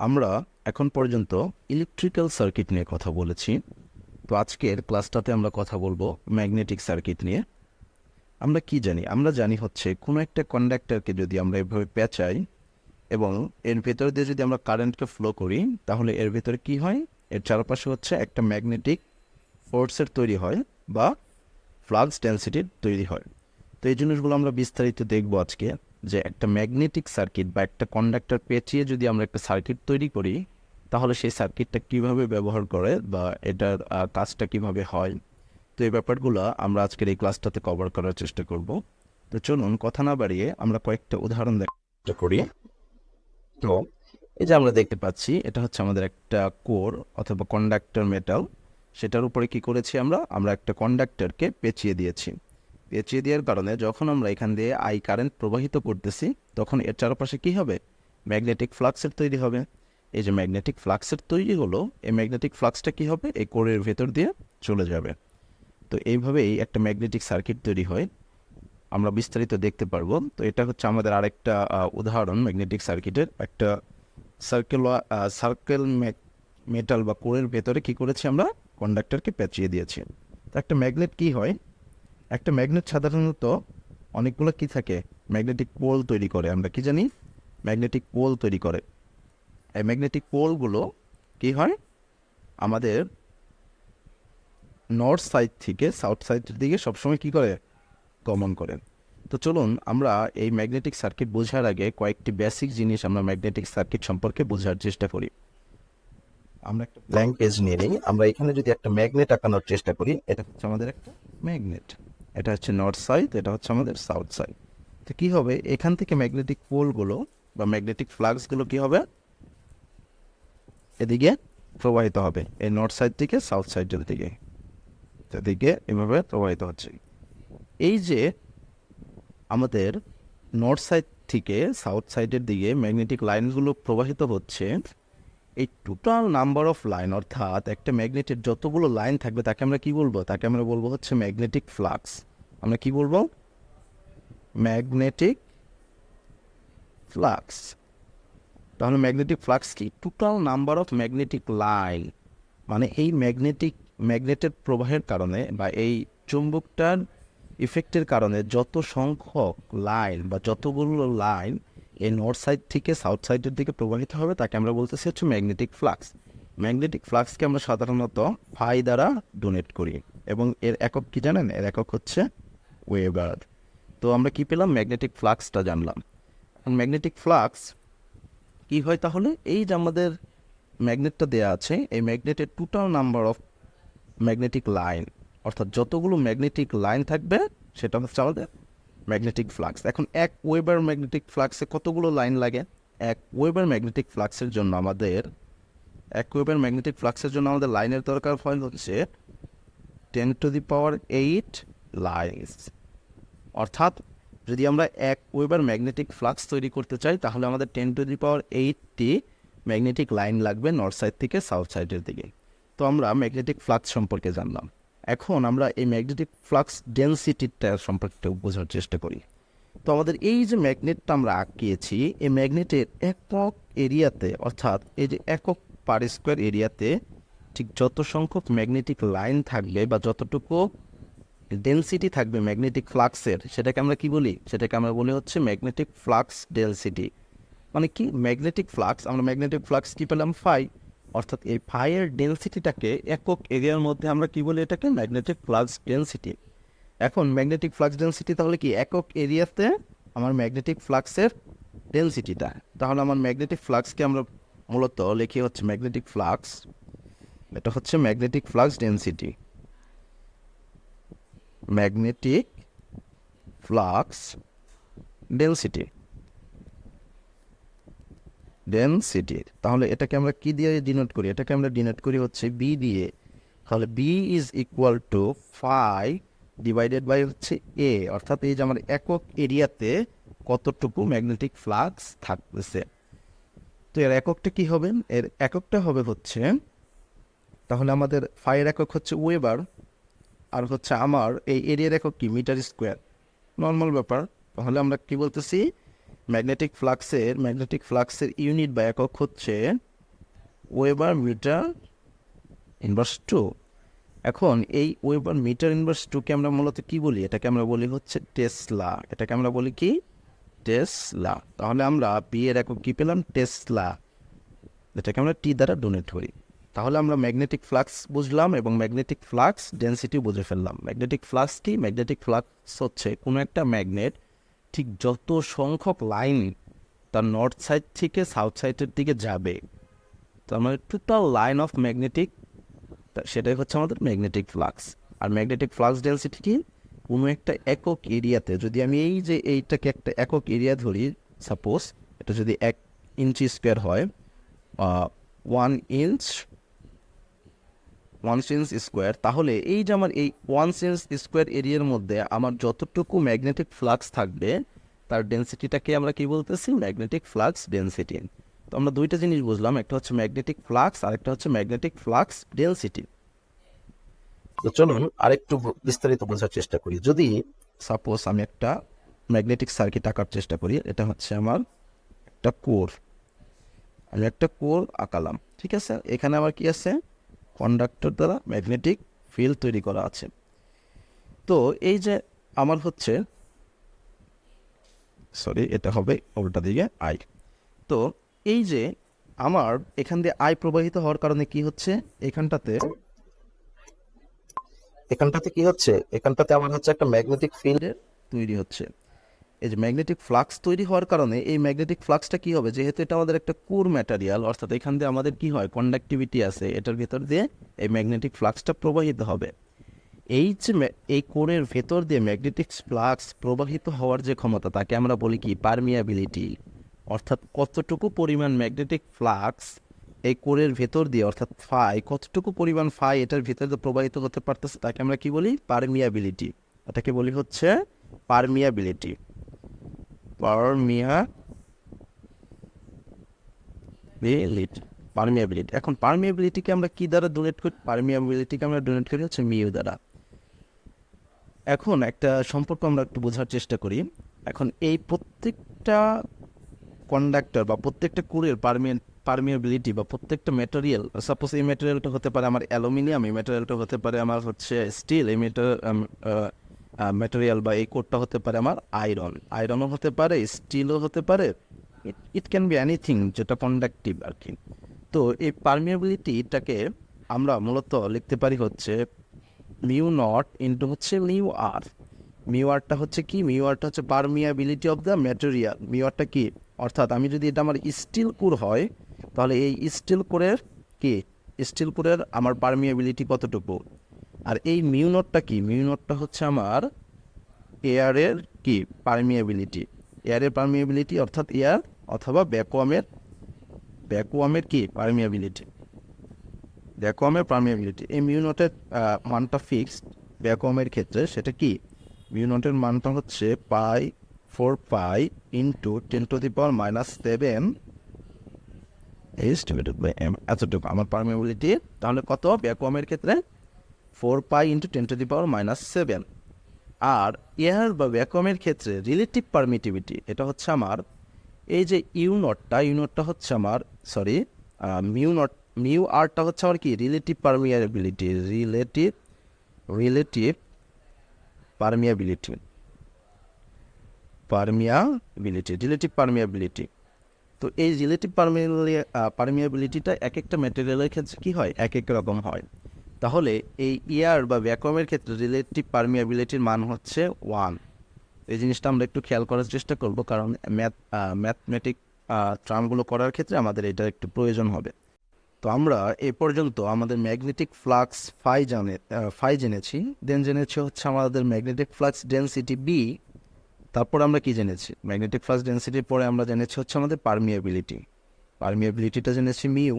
আমরা এখন পর্যন্ত ইলেকট্রিক্যাল সার্কিট নিয়ে কথা বলেছি। তো আজকের ক্লাসটাতে আমরা কথা বলবো ম্যাগনেটিক সার্কিট নিয়ে। আমরা কি জানি? আমরা জানি হচ্ছে কোনো একটা কন্ডাক্টরকে যদি আমরা এভাবে পেঁচাই এবং এর ভেতর দিয়ে যদি আমরা কারেন্টকে ফ্লো করি, তাহলে এর ভেতরে কি হয়? এর চারপাশে হচ্ছে একটা ম্যাগনেটিক ফোর্সের তৈরি হয় বা ফ্লাক্স ডেনসিটির তৈরি হয়। তো এই জিনিসগুলো আমরা বিস্তারিত দেখবো আজকে, যে একটা ম্যাগনেটিক সার্কিট বা একটা কন্ডাক্টর পেঁচিয়ে যদি আমরা একটা সার্কিট তৈরি করি, তাহলে সেই সার্কিটটা কিভাবে ব্যবহার করে বা এটার কাজটা কিভাবে হয়। তো এই ব্যাপারগুলো আমরা আজকের এই ক্লাসটাতে কভার করার চেষ্টা করব। তো চলুন কথা না বাড়িয়ে আমরা কয়েকটা উদাহরণ দেখা করি। তো এই যে আমরা দেখতে পাচ্ছি, এটা হচ্ছে আমাদের একটা কোর অথবা কন্ডাক্টর মেটাল। সেটার উপরে কি করেছি? আমরা একটা কন্ডাক্টরকে পেঁচিয়ে দিয়েছি। পেঁচিয়ে দেওয়ার কারণে যখন আমরা এখান দিয়ে কারেন্ট প্রবাহিত করতেছি, তখন এর চারপাশে কি হবে? ম্যাগনেটিক ফ্লাক্সের তৈরি হবে। এই যে ম্যাগনেটিক ফ্লাক্সের তৈরি হলো, এই ম্যাগনেটিক ফ্লাক্সটা কি হবে? এই কোরের ভেতর দিয়ে চলে যাবে। তো এইভাবেই একটা ম্যাগনেটিক সার্কিট তৈরি হয়, আমরা বিস্তারিত দেখতে পারবো। তো এটা হচ্ছে আমাদের আরেকটা উদাহরণ ম্যাগনেটিক সার্কিটের। একটা সার্কেল সার্কেল মেটাল বা কোরের ভেতরে কি করেছি? আমরা কন্ডাক্টরকে পেঁচিয়ে দিয়েছি। তো একটা ম্যাগনেট কি হয়? একটা ম্যাগনেট সাধারণত অনেকগুলো কি থাকে? ম্যাগনেটিক পোল তৈরি করে। আমরা কি জানি? ম্যাগনেটিক পোল তৈরি করে। এই ম্যাগনেটিক পোলগুলো কি হয়? আমাদের নর্থ সাইড থেকে সাউথ সাইডের দিকে সবসময় কি করে? গমন করে। তো চলুন আমরা এই ম্যাগনেটিক সার্কিট বোঝার আগে কয়েকটি বেসিক জিনিস আমরা ম্যাগনেটিক সার্কিট সম্পর্কে বোঝার চেষ্টা করি। আমরা একটা ব্ল্যাঙ্ক পেজ নিয়ে নিই। আমরা এখানে যদি একটা ম্যাগনেট আঁকানোর চেষ্টা করি, এটা হচ্ছে আমাদের একটা ম্যাগনেট। এটা হচ্ছে নর্থ সাইড, এটা হচ্ছে আমাদের সাউথ সাইড। তো কী হবে? এখান থেকে ম্যাগনেটিক পোলগুলো বা ম্যাগনেটিক ফ্লাক্সগুলো কী হবে? এদিকে প্রবাহিত হবে, এই নর্থ সাইড থেকে সাউথ সাইডের দিকে। এদিকে এভাবে প্রবাহিত হচ্ছে। এই যে আমাদের নর্থ সাইড থেকে সাউথ সাইডের দিকে ম্যাগনেটিক লাইনগুলো প্রবাহিত হচ্ছে, এই টোটাল নাম্বার অফ লাইন, অর্থাৎ একটা ম্যাগনেটের যতগুলো লাইন থাকবে তাকে আমরা কি বলবো? তাকে আমরা বলবো হচ্ছে ম্যাগনেটিক ফ্লাক্স। আমরা কি বলবো? Magnetic flux. তাহলে ম্যাগনেটিক ফ্লাক্স কি? Total number of magnetic line. মানে এই ম্যাগনেটের প্রবাহের কারণে বা এই চুম্বকটার ইফেক্টের কারণে যত সংখ্যক লাইন বা যতগুলো লাইন এই নর্থ সাইড থেকে সাউথ সাইডের দিকে প্রবাহিত হবে, তাকে আমরা বলতেছি হচ্ছে ম্যাগনেটিক ফ্লাক্স। ম্যাগনেটিক ফ্লাক্সকে আমরা সাধারণত ফাই দ্বারা ডোনেট করি, এবং এর একক কি জানেন? এর একক হচ্ছে ওয়েবার। তো আমরা কি পেলাম? ম্যাগনেটিক ফ্লাক্সটা জানলাম। এখন ম্যাগনেটিক ফ্লাক্স কি হয় তাহলে? এই যে আমাদের ম্যাগনেটটা দেওয়া আছে, এই ম্যাগনেটের total number of magnetic line, অর্থাৎ যতগুলো ম্যাগনেটিক লাইন থাকবে সেটা হচ্ছে আমাদের ম্যাগনেটিক ফ্লাক্স। এখন এক ওয়েবার ম্যাগনেটিক ফ্লাক্সে কতগুলো লাইন লাগে? এক ওয়েবার ম্যাগনেটিক ফ্লাক্সের জন্য আমাদের লাইনের দরকার হয় হচ্ছে 10⁸ লাইনস। অর্থাৎ যদি আমরা এক ওয়েবার ম্যাগনেটিক ফ্লাক্স তৈরি করতে চাই, তাহলে আমাদের 10⁸ ম্যাগনেটিক লাইন লাগবে নর্থ সাইড থেকে সাউথ সাইডের দিকে। তো আমরা ম্যাগনেটিক ফ্লাক্স সম্পর্কে জানলাম। এখন আমরা এই ম্যাগনেটিক ফ্লাক্স ডেনসিটিটা সম্পর্কে বোঝার চেষ্টা করি। তো আমাদের এই যে ম্যাগনেটটা আমরা আঁকিয়েছি, এই ম্যাগনেটের একক এরিয়াতে, অর্থাৎ এই যে একক পার স্কোয়ার এরিয়াতে ঠিক যত সংখ্যক ম্যাগনেটিক লাইন থাকবে বা যতটুকু ডেনসিটি থাকবে ম্যাগনেটিক ফ্লাক্সের, সেটাকে আমরা কি বলি? সেটাকে আমরা বলি হচ্ছে ম্যাগনেটিক ফ্লাক্স ডেনসিটি। মানে কি? ম্যাগনেটিক ফ্লাক্স, আমরা ম্যাগনেটিক ফ্লাক্স কি পেলাম? ফাই। অর্থাৎ এই ফাইয়ের ডেনসিটিটাকে একক এরিয়ার মধ্যে আমরা কি বলি? এটাকে ম্যাগনেটিক ফ্লাক্স ডেনসিটি। এখন ম্যাগনেটিক ফ্লাক্স ডেনসিটি তাহলে কি? একক এরিয়াতে আমার ম্যাগনেটিক ফ্লাক্সের ডেনসিটিটা। তাহলে আমার ম্যাগনেটিক ফ্লাক্সকে আমরা মূলত লিখি হচ্ছে ম্যাগনেটিক ফ্লাক্স, এটা হচ্ছে magnetic flux density. Magnetic flux density তাহলে এটাকে আমরা কি দিয়ে ডিনোট করি? এটাকে আমরা ডিনোট করি হচ্ছে বি দিয়ে। তাহলে B is equal to phi divided by হচ্ছে এ, অর্থাৎ এই যে আমার একক এরিয়াতে কতটুকু ম্যাগনেটিক ফ্লাক্স থাকতেছে। তো এর এককটা কি হবে? এর এককটা হবে হচ্ছে, তাহলে আমাদের ফাইয়ের একক হচ্ছে ওয়েবার, আর হচ্ছে আমার এই এরিয়ার একক কি? Metre square. নর্মাল ব্যাপার। তাহলে আমরা কি বলতেছি? ম্যাগনেটিক ফ্লাক্সের ইউনিট বা একক হচ্ছে ওয়েবার মিটার ইনভার্স টু। এখন এই ওয়েবার মিটার ইনভার্স টুকে আমরা মূলত কি বলি? এটাকে আমরা বলি হচ্ছে টেসলা। এটাকে আমরা বলি কি? টেসলা। তাহলে আমরা বি এর একক কি পেলাম? টেসলা, যেটাকে আমরা টি দ্বারা ডোনেট করি। তাহলে আমরা ম্যাগনেটিক ফ্লাক্স বুঝলাম এবং ম্যাগনেটিক ফ্লাক্স ডেন্সিটি বুঝে ফেললাম। ম্যাগনেটিক ফ্লাক্স কি? ম্যাগনেটিক ফ্লাক্স হচ্ছে কোনো একটা ম্যাগনেট ঠিক যত সংখ্যক লাইন তার নর্থ সাইড থেকে সাউথ সাইডের দিকে যাবে, তার মানে টোটাল লাইন অফ ম্যাগনেটিক, সেটাই হচ্ছে আমাদের ম্যাগনেটিক ফ্লাক্স। আর ম্যাগনেটিক ফ্লাক্স ডেন্সিটি কি? কোনো একটা একক এরিয়াতে, যদি আমি এই যে এইটাকে একটা একক এরিয়া ধরি, সাপোজ এটা যদি 1 ইঞ্চি স্কোয়ার হয়, 1 ইঞ্চ স্কোয়ার, তাহলে এই যে আমার এই 1 ইঞ্চ স্কোয়ার এরিয়ার মধ্যে আমার যতটুকু ম্যাগনেটিক ফ্লাক্স থাকবে তার ডেন্সিটিটাকে আমরা কি বলতেছি? Magnetic flux density. তো আমরা দুইটা জিনিস বুঝলাম, একটা হচ্ছে ম্যাগনেটিক ফ্লাক্স আর একটা হচ্ছে ম্যাগনেটিক ফ্লাক্স ডেন্সিটি। তো চলুন আরেকটু বিস্তারিত বোঝার চেষ্টা করি। যদি সাপোজ আমি একটা ম্যাগনেটিক সার্কিট আঁকার চেষ্টা করি, এটা হচ্ছে আমার একটা কোর, আমি একটা কোর আঁকালাম, ঠিক আছে? এখানে আমার কি আছে? কন্ডাক্টর দ্বারা ম্যাগনেটিক ফিল্ড তৈরি করা আছে। তো এই যে আমার হচ্ছে, সরি এটা হবে উল্টা দিকে আই। তো এই যে আমার এখান দিয়ে আই প্রবাহিত হওয়ার কারণে কি হচ্ছে? এখানটাতে কি হচ্ছে? এখানটাতে আমার হচ্ছে একটা ম্যাগনেটিক ফিল্ডের তৈরি হচ্ছে। এই যে ম্যাগনেটিক ফ্লাক্স তৈরি হওয়ার কারণে এই ম্যাগনেটিক ফ্লাক্সটা কি হবে? যেহেতু এটা আমাদের একটা কোর ম্যাটেরিয়াল, অর্থাৎ এখান দিয়ে আমাদের কি হয়? কন্ডাক্টিভিটি আছে, এটার ভেতর দিয়ে এই ম্যাগনেটিক ফ্লাক্সটা প্রবাহিত হবে। এই যে এই কোরের ভেতর দিয়ে ম্যাগনেটিক ফ্লাক্স প্রবাহিত হওয়ার যে ক্ষমতা, তাকে আমরা বলি কি? পারমিয়াবিলিটি। অর্থাৎ কতটুকু পরিমাণ ম্যাগনেটিক ফ্লাক্স এই কোরের ভেতর দিয়ে, অর্থাৎ ফাই, কতটুকু পরিমাণ ফাই এটার ভেতর দিয়ে প্রবাহিত হতে পারতেছে, তাকে আমরা কি বলি? পারমিয়াবিলিটি। এটাকে বলি হচ্ছে পারমিয়াবিলিটি। পারমিয়াবিলিটি। এখন পারমিয়াবিলিটিকে আমরা কি দ্বারা ডোনেট করি? পারমিয়াবিলিটিকে আমরা ডোনেট করি হচ্ছে মিউ দ্বারা। এখন একটা সম্পর্ক আমরা একটু বোঝার চেষ্টা করি। এখন এই প্রত্যেকটা কন্ডাক্টর বা প্রত্যেকটা কোরের পারমিয়াবিলিটি বা প্রত্যেকটা ম্যাটেরিয়াল, সাপোজ এই ম্যাটেরিয়ালটা হতে পারে আমার অ্যালুমিনিয়াম, এই ম্যাটেরিয়ালটা হতে পারে আমার হচ্ছে স্টিল, এই ম্যাটেরিয়াল বা এই কোডটা হতে পারে আমার আয়রনও হতে পারে, স্টিলও হতে পারে, ইট ক্যান বি এনিথিং যেটা কন্ডাক্টিভ আর কি। তো এই পারমিয়াবিলিটিটাকে আমরা মূলত লিখতে পারি হচ্ছে মিউ নট ইন্টু হচ্ছে মিউ আর। মিউ আরটা হচ্ছে কি? মিউ আরটা হচ্ছে permeability of the material. Mu আরটা কি? অর্থাৎ আমি যদি এটা আমার স্টিল কোর হয়, তাহলে এই স্টিল কোরের কি? স্টিল কোরের আমার পারমিয়াবিলিটি কতটুকু? আর এই মিউ নটটা কি? মিউ নটটা হচ্ছে আমার এয়ারের কি? পারমিয়াবিলিটি। এয়ারের পারমিয়াবিলিটি, অর্থাৎ এয়ার অথবা ভ্যাকুয়ামের কি? পারমিয়াবিলিটি। ভ্যাকুয়ামের পারমিয়াবিলিটি, এই মিউ নটের মানটা ফিক্সড ভ্যাকুয়ামের ক্ষেত্রে। সেটা কি? মিউ নটের মানটা হচ্ছে π/4 ইন্টু 10⁻⁻7 এতটুকু আমার পারমিয়াবিলিটি। তাহলে কত ভ্যাকুয়ামের ক্ষেত্রে? 4π ইন্টু 10⁻⁷। আর এয়ার বা ভ্যাকুয়ামের ক্ষেত্রে রিলেটিভ পারমিটিভিটি, এটা হচ্ছে আমার এই যে ইউনটটা হচ্ছে আমার, সরি, মিউ আরটা হচ্ছে আমার কি? Relative permeability. Relative permeability. তো এই রিলেটিভ পারমিয়াবিলিটিটা এক একটা ম্যাটেরিয়ালের ক্ষেত্রে কি হয়? এক এক রকম হয়। তাহলে এই এয়ার বা ভ্যাকুয়ামের ক্ষেত্রে রিলেটিভ পারমিয়াবিলিটির মান হচ্ছে 1। এই জিনিসটা আমরা একটু খেয়াল করার চেষ্টা করব, কারণ ম্যাথমেটিক টার্মগুলো করার ক্ষেত্রে আমাদের এটা একটু প্রয়োজন হবে। তো আমরা এ পর্যন্ত আমাদের ম্যাগনেটিক ফ্লাক্স ফাই জেনেছি, দেন জেনেছি হচ্ছে আমাদের ম্যাগনেটিক ফ্লাক্স ডেন্সিটি বি। তারপর আমরা কি জেনেছি? ম্যাগনেটিক ফ্লাক্স ডেন্সিটির পরে আমরা জেনেছি হচ্ছে আমাদের পারমিয়াবিলিটিটা জেনেছি মিউ।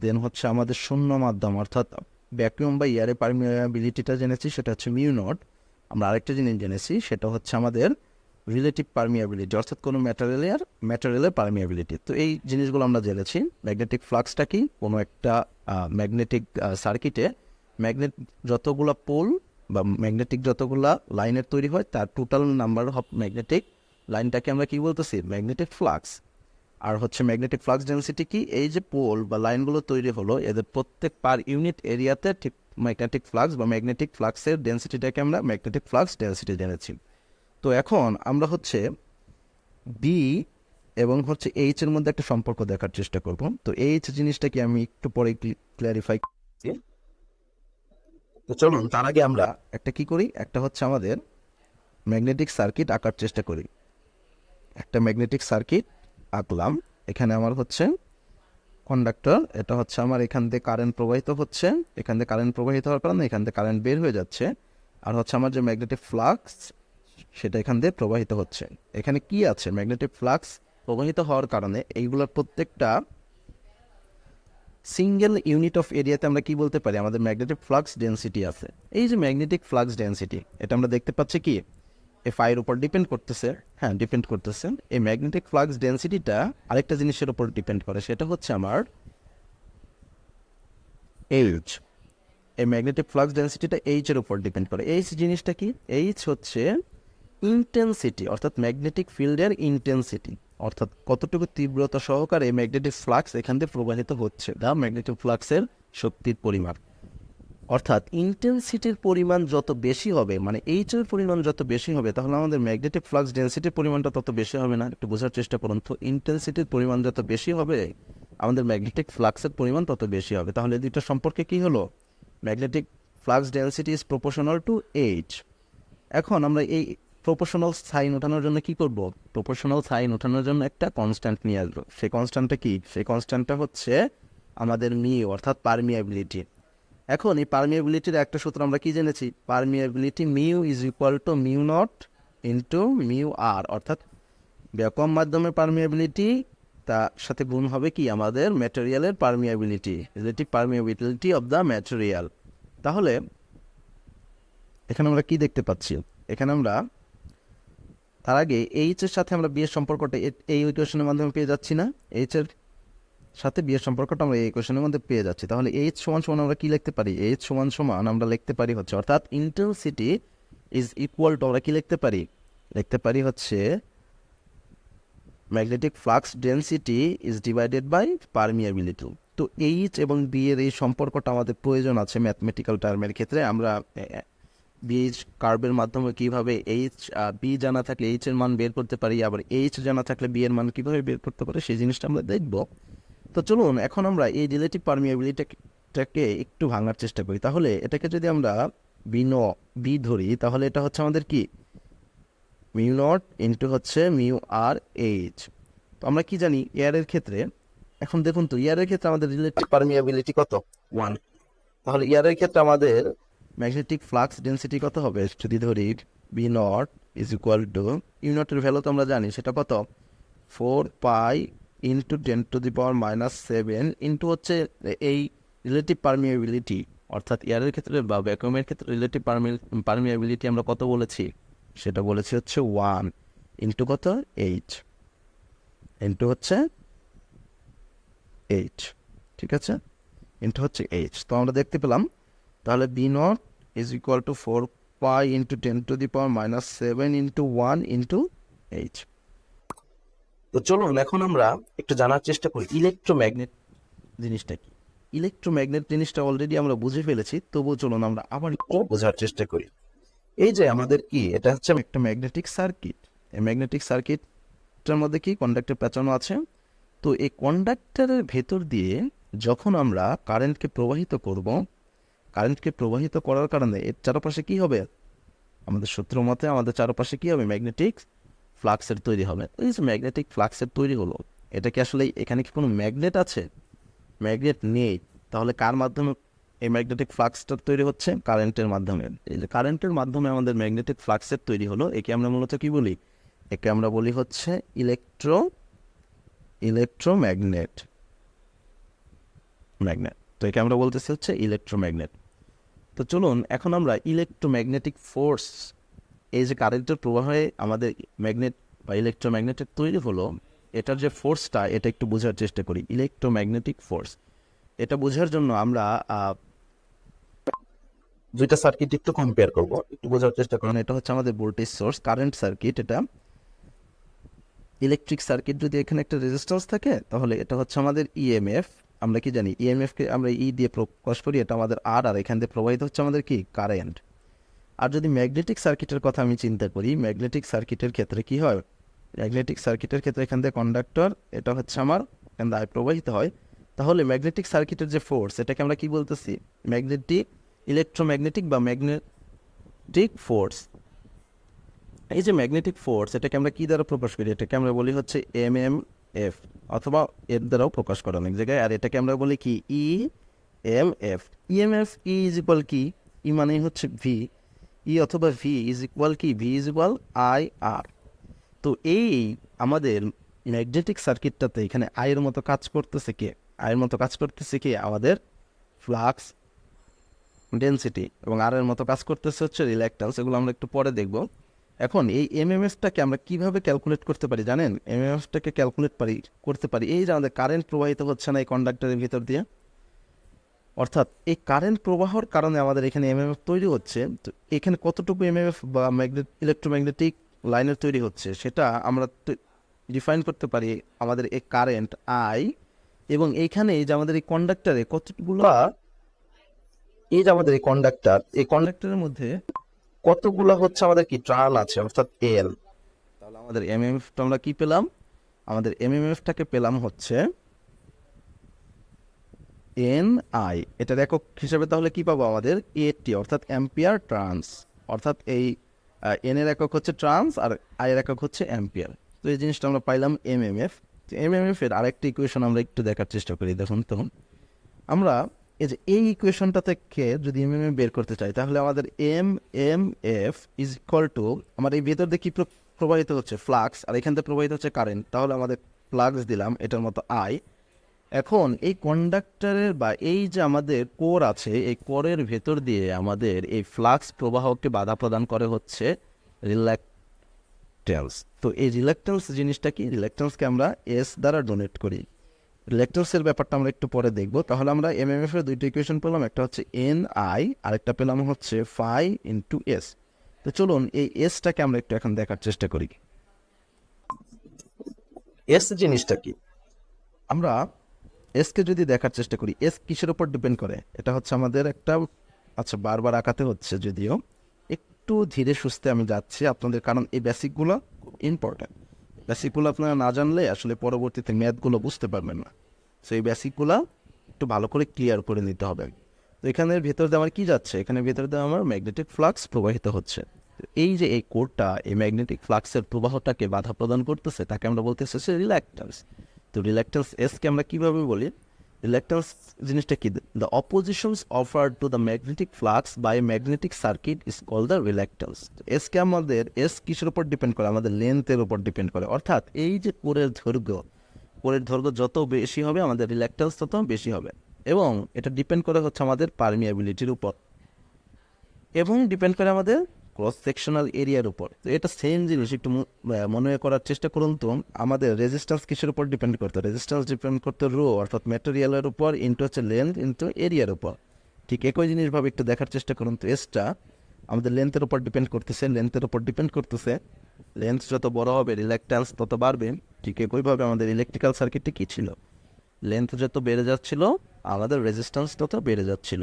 দেন হচ্ছে আমাদের শূন্য মাধ্যম, অর্থাৎ ভ্যাকুয়াম বা এয়ারে পারমিয়াবিলিটিটা জেনেছি, সেটা হচ্ছে মিউ নট। আমরা আরেকটা জিনিস জেনেছি, সেটা হচ্ছে আমাদের রিলেটিভ পারমিয়াবিলিটি, অর্থাৎ কোনো ম্যাটেরিয়ালের পারমিয়াবিলিটি। তো এই জিনিসগুলো আমরা জেনেছি। ম্যাগনেটিক ফ্লাক্সটা কি? কোনো একটা ম্যাগনেটিক সার্কিটে ম্যাগনেট যতগুলো পোল বা ম্যাগনেটিক যতগুলা লাইনের তৈরি হয়, তার টোটাল নাম্বার অফ ম্যাগনেটিক লাইনটাকে আমরা কি বলতেছি? Magnetic flux. আর হচ্ছে ম্যাগনেটিক ফ্লাক্স ডেন্সিটি কি, এই যে পোল বা লাইনগুলো তৈরি হলো এদের প্রত্যেক পার ইউনিট এরিয়াতে ঠিক ম্যাগনেটিক ফ্লাক্স বা ম্যাগনেটিক ফ্লাক্সের ডেন্সিটিটাকে আমরা ম্যাগনেটিক ফ্লাক্স ডেন্সিটি জেনেছি। তো এখন আমরা হচ্ছে বি এবং হচ্ছে এইচ এর মধ্যে একটা সম্পর্ক দেখার চেষ্টা করব। তো এইচ জিনিসটাকে আমি একটু পরে ক্ল্যারিফাই করছি। তো চলুন তার আগে আমরা একটা কি করি, একটা হচ্ছে আমাদের ম্যাগনেটিক সার্কিট আঁকার চেষ্টা করি। একটা ম্যাগনেটিক সার্কিট আঁকলাম। এখানে আমার হচ্ছে কন্ডাক্টর, এটা হচ্ছে আমার এখান থেকে কারেন্ট প্রবাহিত হচ্ছে, এখান থেকে কারেন্ট প্রবাহিত হওয়ার কারণে এখান থেকে কারেন্ট বের হয়ে যাচ্ছে, আর হচ্ছে আমার যে ম্যাগনেটিক ফ্লাক্স সেটা এখান দিয়ে প্রবাহিত হচ্ছে। এখানে কি আছে, ম্যাগনেটিক ফ্লাক্স প্রবাহিত হওয়ার কারণে এইগুলোর প্রত্যেকটা সিঙ্গেল ইউনিট অফ এরিয়াতে আমরা কি বলতে পারি, আমাদের ম্যাগনেটিক ফ্লাক্স ডেন্সিটি আছে। এই যে ম্যাগনেটিক ফ্লাক্স ডেন্সিটি, এটা আমরা দেখতে পাচ্ছি কি এফ আই এর উপর ডিপেন্ড করতেছে। হ্যাঁ, ডিপেন্ড করতেছে। এই ম্যাগনেটিক ফ্লাক্স ডেন্সিটিটা আরেকটা জিনিসের উপর ডিপেন্ড করে, সেটা হচ্ছে আমার এইচ। এই ম্যাগনেটিক ফ্লাক্স ডেন্সিটিটা এইচ এর উপর ডিপেন্ড করে। এইচ জিনিসটা কি, এইচ হচ্ছে ইন্টেন্সিটি, অর্থাৎ ম্যাগনেটিক ফিল্ডের ইন্টেন্সিটি, অর্থাৎ কতটুকু তীব্রতা সহকারে ম্যাগনেটিক ফ্লাক্স এখান দিয়ে প্রবাহিত হচ্ছে, দা ম্যাগনেটিক ফ্লাক্সের শক্তির পরিমাণ। অর্থাৎ ইন্টেন্সিটির পরিমাণ যত বেশি হবে, মানে এইচ এর পরিমাণ যত বেশি হবে, তাহলে আমাদের ম্যাগনেটিক ফ্লাক্স ডেন্সিটির পরিমাণটা তত বেশি হবে না। একটু বোঝার চেষ্টা করুন তো, ইন্টেন্সিটির পরিমাণ যত বেশি হবে আমাদের ম্যাগনেটিক ফ্লাক্সের পরিমাণ তত বেশি হবে। তাহলে এই দুইটা সম্পর্কে কি হলো, magnetic flux density is proportional to H. এখন আমরা এই প্রপোর্শনাল সাইন ওঠানোর জন্য কি করব, প্রপোর্শনাল সাইন ওঠানোর জন্য একটা কনস্ট্যান্ট নিয়ে আসবো। সেই কনস্ট্যান্টটা কি, সেই কনস্ট্যান্টটা হচ্ছে আমাদের মিউ, অর্থাৎ পারমিয়াবিলিটি। এখন এই পারমিয়াবিলিটির একটা সূত্র আমরা কি জেনেছি, permeability mu is equal to mu naught into mu r, অর্থাৎ ভ্যাকুয়াম মাধ্যমের পারমিয়াবিলিটি তার সাথে গুণ হবে কি আমাদের ম্যাটেরিয়ালের permeability, relative permeability of the material. তাহলে এখানে আমরা কি দেখতে পাচ্ছি, এখানে আমরা তার আগে এইচ এর সাথে আমরা বিয়ের সম্পর্কটা এই ইকুয়েশনের মাধ্যমে পেয়ে যাচ্ছি না, এইচ এর সাথে বিয়ের সম্পর্কটা আমরা এই ইকুয়েশনের মধ্যে পেয়ে যাচ্ছি। তাহলে এইচ সমান সমান আমরা কি লিখতে পারি, এইচ সমান সমান আমরা লিখতে পারি হচ্ছে, অর্থাৎ ইন্টেন্সিটি ইজ ইকুয়াল টু আমরা কি লিখতে পারি, লিখতে পারি হচ্ছে magnetic flux density is divided by permeability. তো এইচ এবং বি এর এই সম্পর্কটা আমাদের প্রয়োজন আছে ম্যাথমেটিক্যাল টার্মের ক্ষেত্রে। আমরা বিএইচ কার্ভের মাধ্যমে কিভাবে এইচ বি জানা থাকলে এইচ এর মান বের করতে পারি, আবার এইচ জানা থাকলে বি এর মান কিভাবে বের করতে পারি, সেই জিনিসটা আমরা দেখব। তো চলুন এখন আমরা এই রিলেটিভ পারমিয়াবিলিটিটাকে একটু ভাঙার চেষ্টা করি। তাহলে এটাকে যদি আমরা বি ধরি, তাহলে এটা হচ্ছে আমাদের কি মিউ নট ইন্টু হচ্ছে মিউ আর এইচ। তো আমরা কি জানি এয়ারের ক্ষেত্রে, এখন দেখুন তো এয়ারের ক্ষেত্রে আমাদের রিলেটিভ পারমিয়াবিলিটি কত, 1। তাহলে এয়ারের ক্ষেত্রে আমাদের ম্যাগনেটিক ফ্লাক্স ডেন্সিটি কত হবে, যদি ধরি B not is equal to, ইউ নটের ভ্যালু তো আমরা জানি সেটা কত, 4 পাই ইন্টু 10⁻⁻7 ইন্টু হচ্ছে এই রিলেটিভ পারমিয়াবিলিটি, অর্থাৎ এয়ারের ক্ষেত্রে বা ভ্যাকুয়ামের ক্ষেত্রে রিলেটিভ পারমিয়াবিলিটি আমরা কত বলেছি, সেটা বলেছি হচ্ছে 1 ইন্টু কত, এইচ, ইন্টু হচ্ছে এইচ, ঠিক আছে, ইন্টু হচ্ছে এইচ। তো আমরা দেখতে পেলাম তাহলে B not is equal to 4 pi into 10⁻⁻7 into 1 into H. তো চলুন এখন আমরা একটু জানার চেষ্টা করি ইলেকট্রোম্যাগনেট জিনিসটা কি। ইলেকট্রোম্যাগনেট জিনিসটা অলরেডি আমরা বুঝে ফেলেছি, তবুও চলুন আমরা আবার একটু বোঝার চেষ্টা করি। এই যে আমাদের কি, এটা হচ্ছে একটা ম্যাগনেটিক সার্কিট। এই ম্যাগনেটিক সার্কিটটার মধ্যে কি কন্ডাক্টর পেঁচানো আছে। তো এই কন্ডাক্টরের ভেতর দিয়ে যখন আমরা কারেন্টকে প্রবাহিত করব, কারেন্টকে প্রবাহিত করার কারণে এর চারপাশে কি হবে, আমাদের সূত্র মতে আমাদের চারপাশে কি হবে, ম্যাগনেটিক ফ্লাক্সের তৈরি হবে। এই যে ম্যাগনেটিক ফ্লাক্সের তৈরি হলো, এটা কি আসলে এখানে কি কোনো ম্যাগনেট আছে, ম্যাগনেট নেই। তাহলে কার মাধ্যমে এই ম্যাগনেটিক ফ্লাক্সটা তৈরি হচ্ছে, কারেন্টের মাধ্যমে। এই যে কারেন্টের মাধ্যমে আমাদের ম্যাগনেটিক ফ্লাক্সের তৈরি হলো, একে আমরা মূলত কি বলি, একে আমরা বলি হচ্ছে ইলেকট্রোম্যাগনেট। তো একে আমরা বলতেছি হচ্ছে ইলেকট্রোম্যাগনেট। তো চলুন এখন আমরা ইলেকট্রোম্যাগনেটিক ফোর্স, এই যে কারেন্টের প্রবাহে আমাদের ম্যাগনেট বা ইলেকট্রোম্যাগনেটের তৈরি হলো, এটার যে ফোর্সটা এটা একটু বোঝার চেষ্টা করি, ইলেকট্রোম্যাগনেটিক ফোর্স। এটা বোঝার জন্য আমরা দুইটা সার্কিট একটু কম্পেয়ার করব, একটু বোঝার চেষ্টা করুন। এটা হচ্ছে আমাদের ভোল্টেজ সোর্স কারেন্ট সার্কিট, এটা ইলেকট্রিক সার্কিট যদি এখানে একটা রেজিস্ট্যান্স থাকে তাহলে এটা হচ্ছে আমাদের ইএমএফ। আমরা কি জানি ইএমএফকে আমরা ই দিয়ে প্রকাশ করি, এটা আমাদের আর এখান দিয়ে প্রবাহিত হচ্ছে আমাদের কি কারেন্ট। আর যদি ম্যাগনেটিক সার্কিটের কথা আমি চিন্তা করি, ম্যাগনেটিক সার্কিটের ক্ষেত্রে কি হয়, ম্যাগনেটিক সার্কিটের ক্ষেত্রে এখান থেকে কন্ডাক্টর, এটা হচ্ছে আমার এখান দিয়ে প্রবাহিত হয়। তাহলে ম্যাগনেটিক সার্কিটের যে ফোর্স, এটাকে আমরা কি বলতেছি, ম্যাগনেটিক ইলেকট্রোম্যাগনেটিক বা ম্যাগনেটিক ফোর্স। এই যে ম্যাগনেটিক ফোর্স, এটাকে আমরা কি দ্বারা প্রকাশ করি, এটাকে আমরা বলি হচ্ছে এমএমএফ, অথবা এর দ্বারাও প্রকাশ করা অনেক জায়গায়। আর এটাকে আমরা বলি কি EMF. EMF E is equal কি, ই মানেই হচ্ছে ভি, ই অথবা ভি ইজ ইকুয়াল কি, ভি ইজ ইকুয়াল আই আর। তো এই আমাদের ম্যাগনেটিক সার্কিটটাতে এখানে আয়ের মতো কাজ করতেছে কে, আয়ের মতো কাজ করতেছে কি আমাদের ফ্লাক্স ডেনসিটি, এবং আর এর মতো কাজ করতেছে হচ্ছে রিল্যাক্ট্যান্স। এগুলো আমরা একটু পরে দেখব। এখন এই এমএমএফটাকে আমরা কিভাবে ক্যালকুলেট করতে পারি জানেন, এমএমএফটাকে ক্যালকুলেট করতে পারি এই যে আমাদের কারেন্ট প্রবাহিত হচ্ছে না এই কন্ডাক্টরের ভিতর দিয়ে, অর্থাৎ এই কারেন্ট প্রবাহর কারণে আমাদের এখানে এমএমএফ তৈরি হচ্ছে। তো এখানে কতটুকু এমএমএফ বা ইলেকট্রোম্যাগনেটিক লাইনের তৈরি হচ্ছে সেটা আমরা ডিফাইন করতে পারি আমাদের এই কারেন্ট আই, এবং এইখানে যে আমাদের এই কন্ডাক্টরে কতগুলো, এই যে আমাদের এই কন্ডাক্টরের মধ্যে কতগুলো হচ্ছে আমাদের কি টার্ন আছে, অর্থাৎ এল। তাহলে আমাদের এমএমএফটা আমরা কি পেলাম, আমাদের এমএমএফটাকে পেলাম হচ্ছে এন আই, এটার একক হিসেবে তাহলে কি পাবো আমাদের এটি, অর্থাৎ অ্যাম্পিয়ার ট্রান্স, অর্থাৎ এই এন এর একক হচ্ছে ট্রান্স আর আই এর একক হচ্ছে অ্যাম্পিয়ার। তো এই জিনিসটা আমরা পাইলাম এমএমএফ। এমএমএফ এর আরেকটি ইকুয়েশন আমরা একটু দেখার চেষ্টা করি। দেখুন তো, আমরা এই যে এই ইকুয়েশনটা থেকে যদি এমএমএফ বের করতে চাই তাহলে আমাদের এমএমএফ ইজ ইকুয়াল টু, আমার এই ভেতর দিয়ে কি প্রবাহিত হচ্ছে ফ্লাক্স, আর এখান থেকে প্রবাহিত হচ্ছে কারেন্ট, তাহলে আমাদের ফ্লাক্স দিলাম এটার মতো আই। এখন এই কন্ডাক্টরের বা এই যে আমাদের কোর আছে, এই কোরের ভেতর দিয়ে আমাদের এই ফ্লাক্স প্রবাহকে বাধা প্রদান করে হচ্ছে রিল্যাক্টেন্স। তো এই রিল্যাক্টেন্স জিনিসটা কি, রিল্যাক্টেন্সকে আমরা এস দ্বারা ডোনেট করি। রিল্যাক্টেন্সের ব্যাপারটা আমরা একটু পরে দেখব। তাহলে আমরা এমএমএফ এর দুইটা ইকুয়েশন পেলাম, একটা হচ্ছে এন আই, আরেকটা পেলাম হচ্ছে ফাই ইন্টু এস। তো চলুন এই এসটাকে আমরা একটু এখন দেখার চেষ্টা করি। এস জিনিসটা কি, আমরা এসকে যদি দেখার চেষ্টা করি, এস কিসের উপর ডিপেন্ড করে, এটা হচ্ছে আমাদের একটা, আচ্ছা বারবার আঁকাতে হচ্ছে যদিও, একটু ধীরে সুস্থে আমি যাচ্ছি আপনাদের, কারণ এই বেসিকগুলো ইম্পর্ট্যান্ট। বেসিকগুলো আপনারা না জানলে আসলে পরবর্তীতে ম্যাথগুলো বুঝতে পারবেন না। সো এই বেসিকগুলো একটু ভালো করে ক্লিয়ার করে নিতে হবে। তো এখানের ভেতর দিয়ে আমার কী যাচ্ছে, এখানে ভেতর দিয়ে আমার ম্যাগনেটিক ফ্লাক্স প্রবাহিত হচ্ছে। এই যে এই কোরটা এই ম্যাগনেটিক ফ্লাক্সের প্রবাহটাকে বাধা প্রদান করতেছে, তাকে আমরা বলতেছি হচ্ছে রিল্যাক্টেন্স। তো রিল্যাক্টেন্স এসকে আমরা কীভাবে বলি, রিল্যাক্টেন্স জিনিসটা কি, the oppositions offered to the magnetic flux by magnetic circuit is call the reluctance. এসকে আমাদের এস কিসের উপর ডিপেন্ড করে, আমাদের লেন্থের উপর ডিপেন্ড করে, অর্থাৎ এই যে কোরের দৈর্ঘ্য যত বেশি হবে আমাদের রিল্যাক্টেন্স তত বেশি হবে, এবং এটা ডিপেন্ড করে হচ্ছে আমাদের পারমিয়াবিলিটির উপর, এবং ডিপেন্ড করে আমাদের ক্রস সেকশনাল এরিয়ার উপর। তো এটা সেম জিনিস, একটু মনে করার চেষ্টা করুন তো, আমাদের রেজিস্ট্যান্স কিসের উপর ডিপেন্ড করতো, রেজিস্ট্যান্স ডিপেন্ড করতো রো, অর্থাৎ ম্যাটেরিয়ালের উপর, ইন্টু হচ্ছে লেন্থ ইন্টু এরিয়ার উপর। ঠিক একই জিনিসভাবে একটু দেখার চেষ্টা করুন তো, এসটা আমাদের লেন্থের উপর ডিপেন্ড করতেছে, লেন্থ যত বড় হবে রিল্যাক্ট্যান্স তত বাড়বে। ঠিক একইভাবে আমাদের ইলেকট্রিক্যাল সার্কিটটি কী ছিল, লেন্থ যত বেড়ে যাচ্ছিল আমাদের রেজিস্ট্যান্স তত বেড়ে যাচ্ছিল।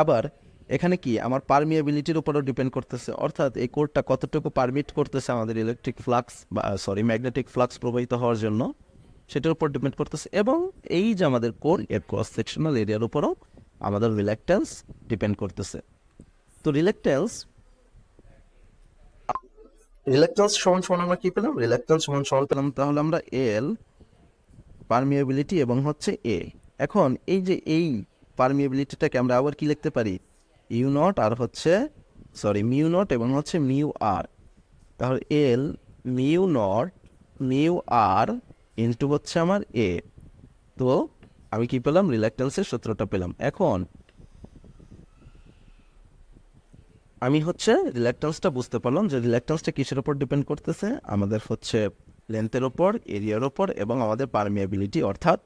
আবার এখানে কি আমার পারমিয়াবিলিটির উপরও ডিপেন্ড করতেছে, অর্থাৎ এই কোরটা কতটুকু পারমিট করতেছে আমাদের ম্যাগনেটিক ফ্লাক্স প্রবাহিত হওয়ার জন্য, সেটার উপর ডিপেন্ড করতেছে। এবং এই যে আমাদের কোর এর ক্রস সেকশনাল এরিয়ার উপরও আমাদের রিল্যাক্টেন্স ডিপেন্ড করতেছে। তো রিল্যাক্টেন্স সমান সমান আমরা কি পেলাম, রিল্যাক্টেন্স সমান পেলাম তাহলে আমরা এল পারমিয়াবিলিটি এবং হচ্ছে এ। এখন এই যে এই পারমিয়াবিলিটিটাকে আমরা আবার কি লিখতে পারি, মিউ নট এবং হচ্ছে মিউ আর। তাহলে এল মিউ আর ইন্টু হচ্ছে আমার এ। তো আমি কি পেলাম, রিল্যাক্টেন্সের সূত্রটা পেলাম। এখন আমি হচ্ছে রিল্যাক্টেন্সটা বুঝতে পারলাম যে রিল্যাক্টেন্সটা কিসের উপর ডিপেন্ড করতেছে, আমাদের হচ্ছে লেন্থের ওপর, এরিয়ার ওপর, এবং আমাদের পারমিয়াবিলিটি, অর্থাৎ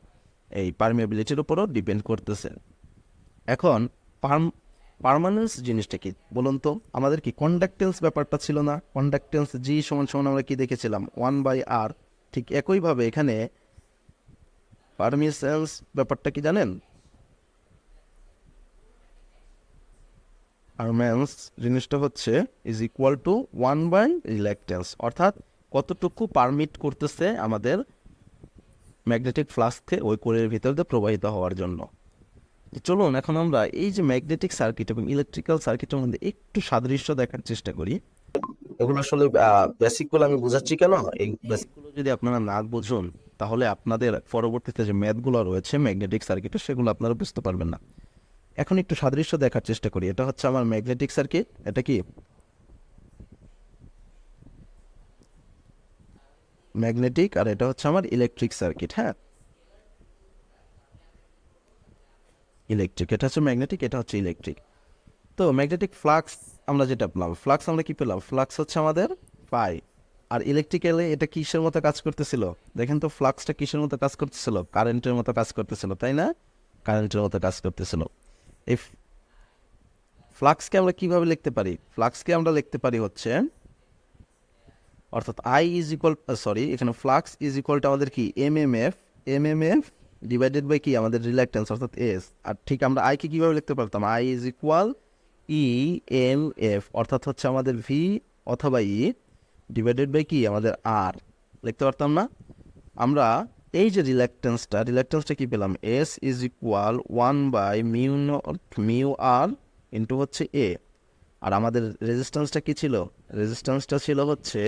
এই পারমিয়াবিলিটির উপরও ডিপেন্ড করতেছে। এখন পার্মানেন্স জিনিসটা কি বলুন তো? আমাদের কি কন্ডাক্টেন্স ব্যাপারটা ছিল না? কন্ডাক্টেন্স জি সমান সমান আমরা কি দেখেছিলাম 1/r। ঠিক একইভাবে এখানে পারমিসেন্স ব্যাপারটা কি জানেন? পারমিসেন্স জিনিসটা হচ্ছে ইজ ইকুয়াল টু 1/রিল্যাকটেন্স, অর্থাৎ কতটুকু পারমিট করতেছে আমাদের ম্যাগনেটিক ফ্লাক্সকে ওই কোরের ভিতর দিয়ে প্রবাহিত হওয়ার জন্য। চলুন এখন আমরা এই যে ম্যাগনেটিক সার্কিট এবং ইলেকট্রিক্যাল সার্কিটের মধ্যে একটু সাদৃশ্য দেখার চেষ্টা করি। এগুলো আসলে বেসিকগুলো আমি বোঝাচ্ছি কেন, এই বেসিকগুলো যদি আপনারা না বুঝুন তাহলে আপনাদের পরবর্তীতে যে ম্যাথগুলো রয়েছে ম্যাগনেটিক সার্কিটে সেগুলো আপনারা বুঝতে পারবেন না। এখন একটু সাদৃশ্য দেখার চেষ্টা করি। এটা হচ্ছে আমার ম্যাগনেটিক সার্কিট, এটা কি ম্যাগনেটিক, আর এটা হচ্ছে আমার ইলেকট্রিক সার্কিট। হ্যাঁ, ইলেকট্রিক, এটা হচ্ছে ম্যাগনেটিক, এটা হচ্ছে ইলেকট্রিক। তো ম্যাগনেটিক ফ্লাক্স আমরা যেটা পেলাম, ফ্লাক্স আমরা কি পেলাম, ফ্লাক্স হচ্ছে আমাদের পাই। আর ইলেকট্রিক্যালে এটা কিসের মতো কাজ করতেছিল? দেখেন তো ফ্লাক্সটা কিসের মতো কাজ করতেছিল? কারেন্টের মতো কাজ করতেছিল, তাই না? কারেন্টের মতো কাজ করতেছিল। এই ফ্লাক্সকে আমরা কিভাবে লিখতে পারি? ফ্লাক্সকে আমরা লিখতে পারি হচ্ছে, অর্থাৎ আই ইজ ইকুয়াল, সরি, এখানে ফ্লাক্স ইজ ইকুয়াল টু আমাদের কি এমএমএফ ডিভাইডেড বাই কি আমাদের রিল্যাকটেন্স অর্থাৎ এস। আর ঠিক আমরা আইকে কিভাবে লিখতে পারতাম? I is equal E M F, অর্থাৎ হচ্ছে আমাদের ভি অথবা ই ডিভাইডেড বাই কি আমাদের আর লিখতে পারতাম না? আমরা এই যে রিল্যাকটেন্সটা কি পেলাম? এস ইজ ইকুয়াল 1/মিউ আর ইন্টু হচ্ছে এ। আর আমাদের রেজিস্ট্যান্সটা কি ছিল? রেজিস্ট্যান্সটা ছিল হচ্ছে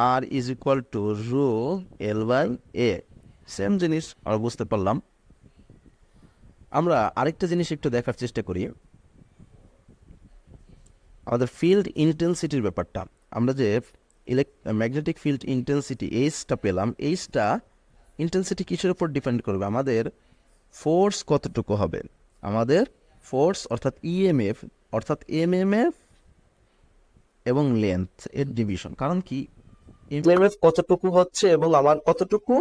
R is equal to rho L by A. Same জিনিস আমরা বুঝতে পারলাম। আমরা আরেকটা জিনিস একটু দেখার চেষ্টা করি, আমাদের ফিল্ড ইন্টেন্সিটির ব্যাপারটা। আমরা যে ম্যাগনেটিক ফিল্ড ইন্টেন্সিটি এইচটা পেলাম, এইচটা ইন্টেন্সিটি কিসের উপর ডিপেন্ড করবে? আমাদের ফোর্স কতটুকু হবে, আমাদের ফোর্স অর্থাৎ ইএমএফ অর্থাৎ এমএমএফ এবং লেন্থ এর ডিভিশন। কারণ কি এমএমএফ কতটুকু হচ্ছে এবং আমার কতটুকু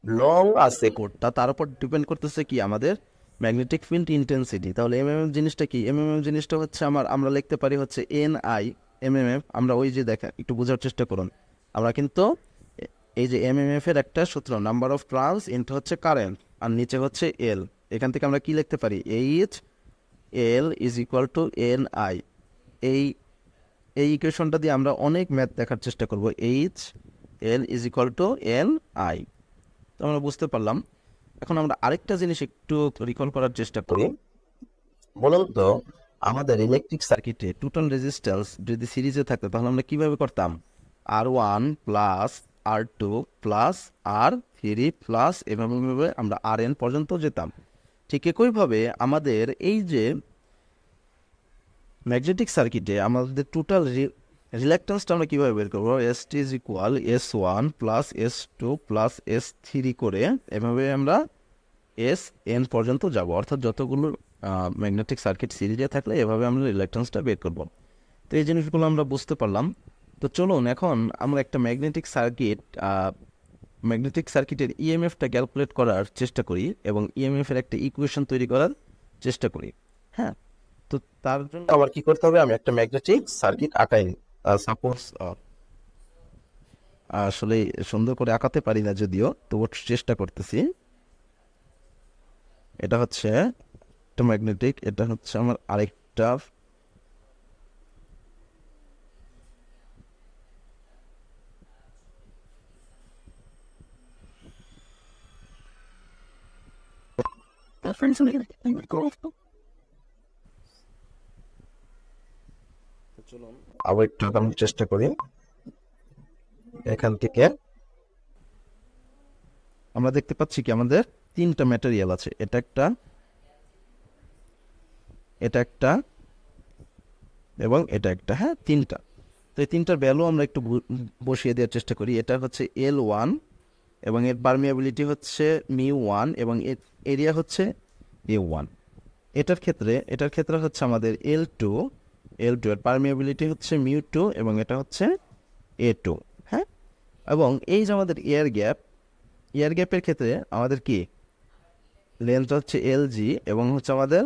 লং আছে কোডটা, তার উপর ডিপেন্ড করতেছে কি আমাদের ম্যাগনেটিক ফিল্ড ইন্টেন্সিটি। তাহলে এমএমএফ জিনিসটা কি? এমএমএফ জিনিসটা হচ্ছে আমরা লিখতে পারি হচ্ছে এন আই এমএমএফ। আমরা ওই যে দেখা একটু বোঝার চেষ্টা করুন, আমরা কিন্তু এই যে এমএমএফ এর একটা সূত্র নাম্বার অফ টার্নস ইনটু হচ্ছে কারেন্ট, আর নিচে হচ্ছে এল। এখান থেকে আমরা কি লিখতে পারি? H L is equal two N I. এই এই ইকুয়েশনটা দিয়ে আমরা অনেক ম্যাথ দেখার চেষ্টা করব। H L is equal two N I, তো আমরা বুঝতে পারলাম। এখন আমরা আরেকটা জিনিস একটু রিকল করার চেষ্টা করি। বলুন তো আমাদের ইলেকট্রিক সার্কিটে টোটাল রেজিস্ট্যান্স যদি সিরিজে থাকতো তাহলে আমরা কিভাবে করতাম? R1 plus R2 plus R3 plus এভাবে আমরা Rn পর্যন্ত যেতাম। ঠিক একইভাবে আমাদের এই যে ম্যাগনেটিক সার্কিটে আমাদের টোটাল রিল্যাকটেন্সটা আমরা কীভাবে বের করবো? S T is equal S1 plus S2 plus S3 করে এভাবে আমরা Sn পর্যন্ত যাব, অর্থাৎ যতগুলো ম্যাগনেটিক সার্কিট সিরিজে থাকলে এভাবে আমরা রিল্যাকটেন্সটা বের করব। তো এই জিনিসগুলো আমরা বুঝতে পারলাম। তো চলুন এখন আমরা একটা ম্যাগনেটিক সার্কিটের ইএমএফটা ক্যালকুলেট করার চেষ্টা করি এবং ইএমএফের একটা ইকুয়েশন তৈরি করার চেষ্টা করি। হ্যাঁ, তো তার জন্য আমার কি করতে হবে? আমি একটা ম্যাগনেটিক সার্কিট আঁকাই। সাপোজ আসলে সুন্দর করে আঁকাতে পারি না যদিও, তবু চেষ্টা করতেছি। এটা হচ্ছে একটা ম্যাগনেটিক, এটা হচ্ছে আমার আরেকটা আবার একটু আঁকানোর চেষ্টা করি। এখান থেকে আমরা দেখতে পাচ্ছি কি আমাদের তিনটা ম্যাটেরিয়াল আছে, এটা একটা এবং এটা একটা। হ্যাঁ, তিনটা। তো এই তিনটার ভ্যালু আমরা একটু বসিয়ে দেওয়ার চেষ্টা করি। এটা হচ্ছে L1 এবং এর পারমিয়াবিলিটি হচ্ছে μ1 এবং এর এরিয়া হচ্ছে A1। এটার ক্ষেত্রে হচ্ছে আমাদের L2 এর পারমিয়াবিলিটি হচ্ছে μ2 এবং এটা হচ্ছে A2। হ্যাঁ, এবং এই যে আমাদের এয়ার গ্যাপের ক্ষেত্রে আমাদের কি লেন্থ হচ্ছে LG এবং হচ্ছে আমাদের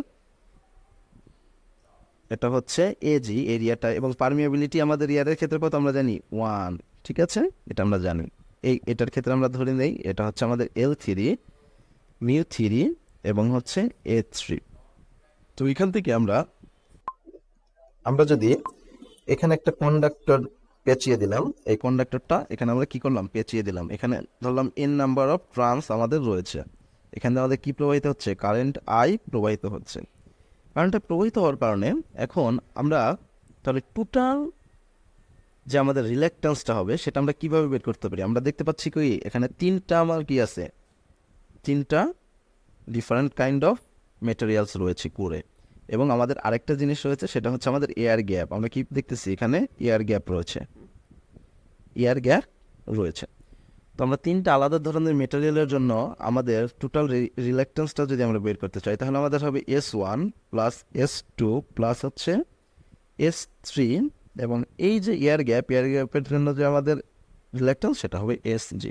এটা হচ্ছে এজি এরিয়াটা, এবং পারমিয়াবিলিটি আমাদের এয়ারের ক্ষেত্রে কত আমরা জানি 1, ঠিক আছে, এটা আমরা জানি। এটার ক্ষেত্রে আমরা ধরে নেই এটা হচ্ছে আমাদের L3 μ3 এবং হচ্ছে A3। তো এখান থেকে আমরা যদি এখানে একটা কন্ডাক্টর পেঁচিয়ে দিলাম, এই কন্ডাক্টরটা এখানে আমরা কি করলাম, পেঁচিয়ে দিলাম। এখানে ধরলাম n নাম্বার অফ ট্রান্স আমাদের রয়েছে, এখানে আমাদের কি প্রবাহিত হচ্ছে, কারেন্ট I প্রবাহিত হচ্ছে। কারেন্টটা প্রবাহিত হওয়ার কারণে এখন আমরা তাহলে টোটাল যে আমাদের রিল্যাক্টেন্সটা হবে সেটা আমরা কিভাবে বের করতে পারি। আমরা দেখতে পাচ্ছি কি এখানে তিনটা আমার কি আছে, তিনটা ডিফারেন্ট কাইন্ড অফ মেটেরিয়ালস রয়েছে কোরে, এবং আমাদের আরেকটা জিনিস রয়েছে সেটা হচ্ছে আমাদের এয়ার গ্যাপ। আমরা কি দেখতেছি এখানে এয়ার গ্যাপ রয়েছে, এয়ার গ্যাপ রয়েছে। তো আমরা তিনটা আলাদা ধরনের মেটেরিয়ালের জন্য আমাদের টোটাল রিল্যাক্টেন্সটা যদি আমরা বের করতে চাই তাহলে আমাদের হবে S1 প্লাস S2 প্লাস হচ্ছে S3, এবং এই যে এয়ার গ্যাপের জন্য যে আমাদের রিল্যাক্টেন্স সেটা হবে SG।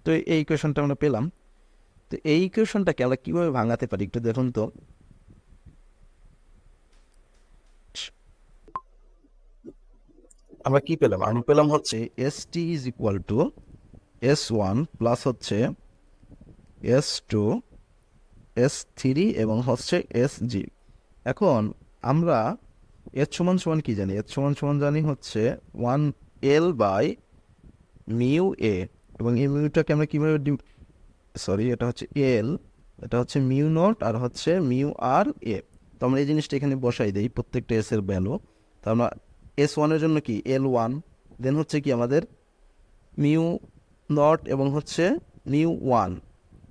তো এই ইকুয়েশনটা আমরা পেলাম। তো এই ইকুয়েশনটাকে আমরা কীভাবে ভাঙাতে পারি একটু দেখুন তো। আমরা কি পেলাম, আমরা পেলাম হচ্ছে ST is equal two S1 plus হচ্ছে S2 S3 এবং হচ্ছে SG। এখন আমরা এর সমান সমান কি জানি, এর সমান সমান জানি হচ্ছে 1L বাই মিউ এ, এবং এই মিউটাকে আমরা কীভাবে এটা হচ্ছে এল, এটা হচ্ছে মিউ নট আর হচ্ছে মিউ আর এ। তো আমরা এই জিনিসটা এখানে বসাই দিই প্রত্যেকটা এস এর ভ্যালু। তো আমরা S1 এর জন্য কি L1, দেন হচ্ছে কি আমাদের মিউ নট এবং হচ্ছে মিউ 1,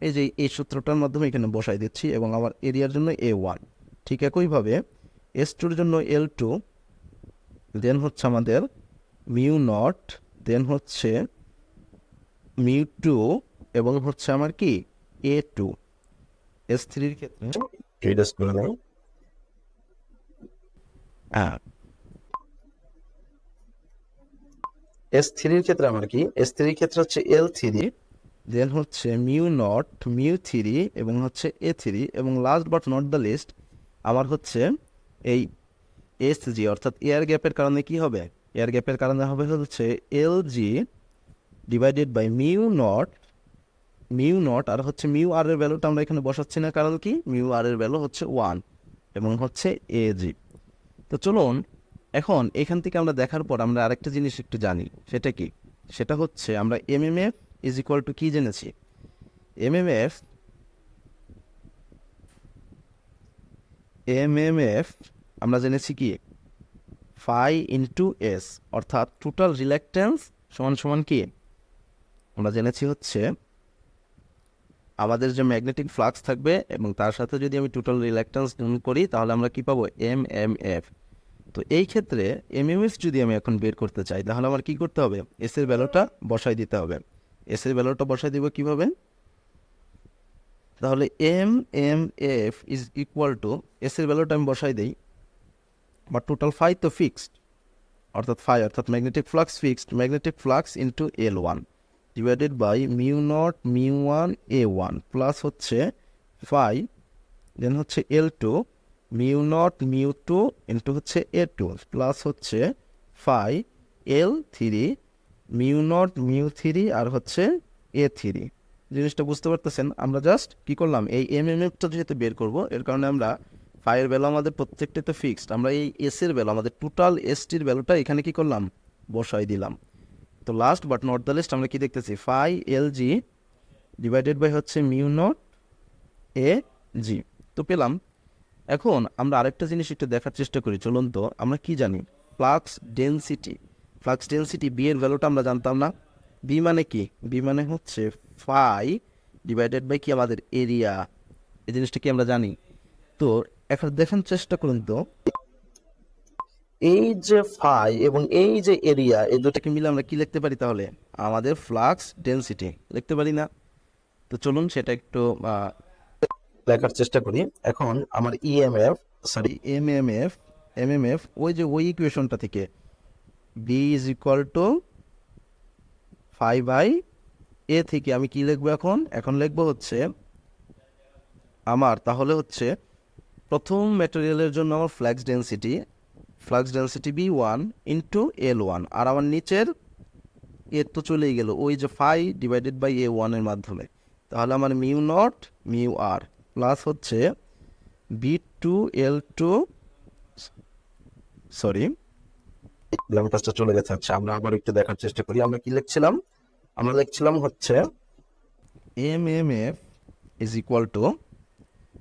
এই যে এই সূত্রটার মাধ্যমে এখানে বসাই দিচ্ছি, এবং আমার এরিয়ার জন্য A1। ঠিক একইভাবে S2 এর জন্য L2, দেন হচ্ছে আমাদের মিউ নট, দেন হচ্ছে মিউ 2 এবং হচ্ছে আমার কি A2। S3 এর ক্ষেত্রে S3 এর ক্ষেত্রে আমার কি, S3 এর ক্ষেত্রে হচ্ছে L3, দেন হচ্ছে মিউ নট মিউ 3 এবং হচ্ছে A3, এবং last but not the least আমার হচ্ছে এই SG, অর্থাৎ এয়ার গ্যাপের কারণে কি হবে, এয়ার গ্যাপের কারণে হবে হচ্ছে LG divided by mu naught r হচ্ছে মিউ আর এর ভ্যালুটা আমরা এখানে বসাচ্ছি না, কারণ কি মিউ আর এর ভ্যালু হচ্ছে 1 এবং হচ্ছে AG। তো চলুন এখন এখান থেকে আমরা দেখার পর আমরা আরেকটা জিনিস একটু জানি, সেটা কি, সেটা হচ্ছে আমরা MMF ইজ ইকুয়াল টু কি জেনেছি, MMF আমরা জেনেছি কি ফাই ইন্টু এস, অর্থাৎ টোটাল রিল্যাক্টেন্স সমান সমান কি আমরা জেনেছি হচ্ছে আমাদের যে ম্যাগনেটিক ফ্লাক্স থাকবে এবং তার সাথে যদি আমি টোটাল রিল্যাক্টেন্স গুণ করি তাহলে আমরা কি পাবো, MMF। তো এই ক্ষেত্রে MMF যদি আমি এখন বের করতে চাই তাহলে আমার কি করতে হবে, এস এর ভ্যালুটা বসাই দিতে হবে। এস এর ভ্যালুটা বসাই দিব কিভাবে, তাহলে MMF is equal to, S এর ভ্যালুটা আমি বসাই দিই, বা টোটাল ফাই তো ফিক্সড, অর্থাৎ magnetic flux fixed, magnetic flux into L1 divided by mu not mu 1 A1 plus হচ্ছে ফাই, দেন হচ্ছে L2 mu not mu 2 into হচ্ছে A2 প্লাস হচ্ছে phi L3 mu not mu 3 আর হচ্ছে A3। জিনিসটা বুঝতে পারতেছেন, আমরা জাস্ট কি করলাম, এই MMFটা যেহেতু বের করব এর কারণে আমরা ফাইয়ের ভ্যালু আমাদের প্রত্যেকটা তো ফিক্সড, আমরা এই এস এর ভ্যালু আমাদের টোটাল এসটির ভ্যালুটা এখানে কি করলাম, বসাই দিলাম। তো last but not the least আমরা কি দেখতেছি, ফাই LG ডিভাইডেড বাই হচ্ছে মিউ নট AG। তো পেলাম। এখন আমরা আরেকটা জিনিস একটু দেখার চেষ্টা করি, চলুন তো আমরা কি জানি, ফ্লাক্স ডেনসিটি বি এর ভ্যালুটা আমরা জানতাম না। বি মানে কি, বি মানে হচ্ছে ফাই ডিভাইডেড বাই কি আমাদের এরিয়া, এই জিনিসটা কি আমরা জানি। তো এখন দেখার চেষ্টা করুন তো, এই যে ফাই এবং এই যে এরিয়া, এই দুটাকে মিলে আমরা কি লিখতে পারি, তাহলে আমাদের ফ্লাক্স ডেনসিটি লিখতে পারি না। তো চলুন সেটা একটু লেখার চেষ্টা করি। এখন আমার MMF ওই ইকুয়েশনটা থেকে B is equal to phi by A থেকে আমি কি লিখবো, এখন লিখবো হচ্ছে আমার, তাহলে হচ্ছে প্রথম ম্যাটেরিয়ালের জন্য আমার flux density flux density B1 into L1, আর আমার নিচের এর তো চলেই গেল ওই যে ফাই ডিভাইডেড বাই A1 এর মাধ্যমে, তাহলে আমার mu not mu R plus হচ্ছে B2L2, সরি ল্যাম্পাসটা চলে গেছে। আচ্ছা আমরা আবার একটু দেখার চেষ্টা করি, আমরা কি লিখছিলাম? আমরা লিখছিলাম হচ্ছে MMF ইজ ইকুয়াল টু,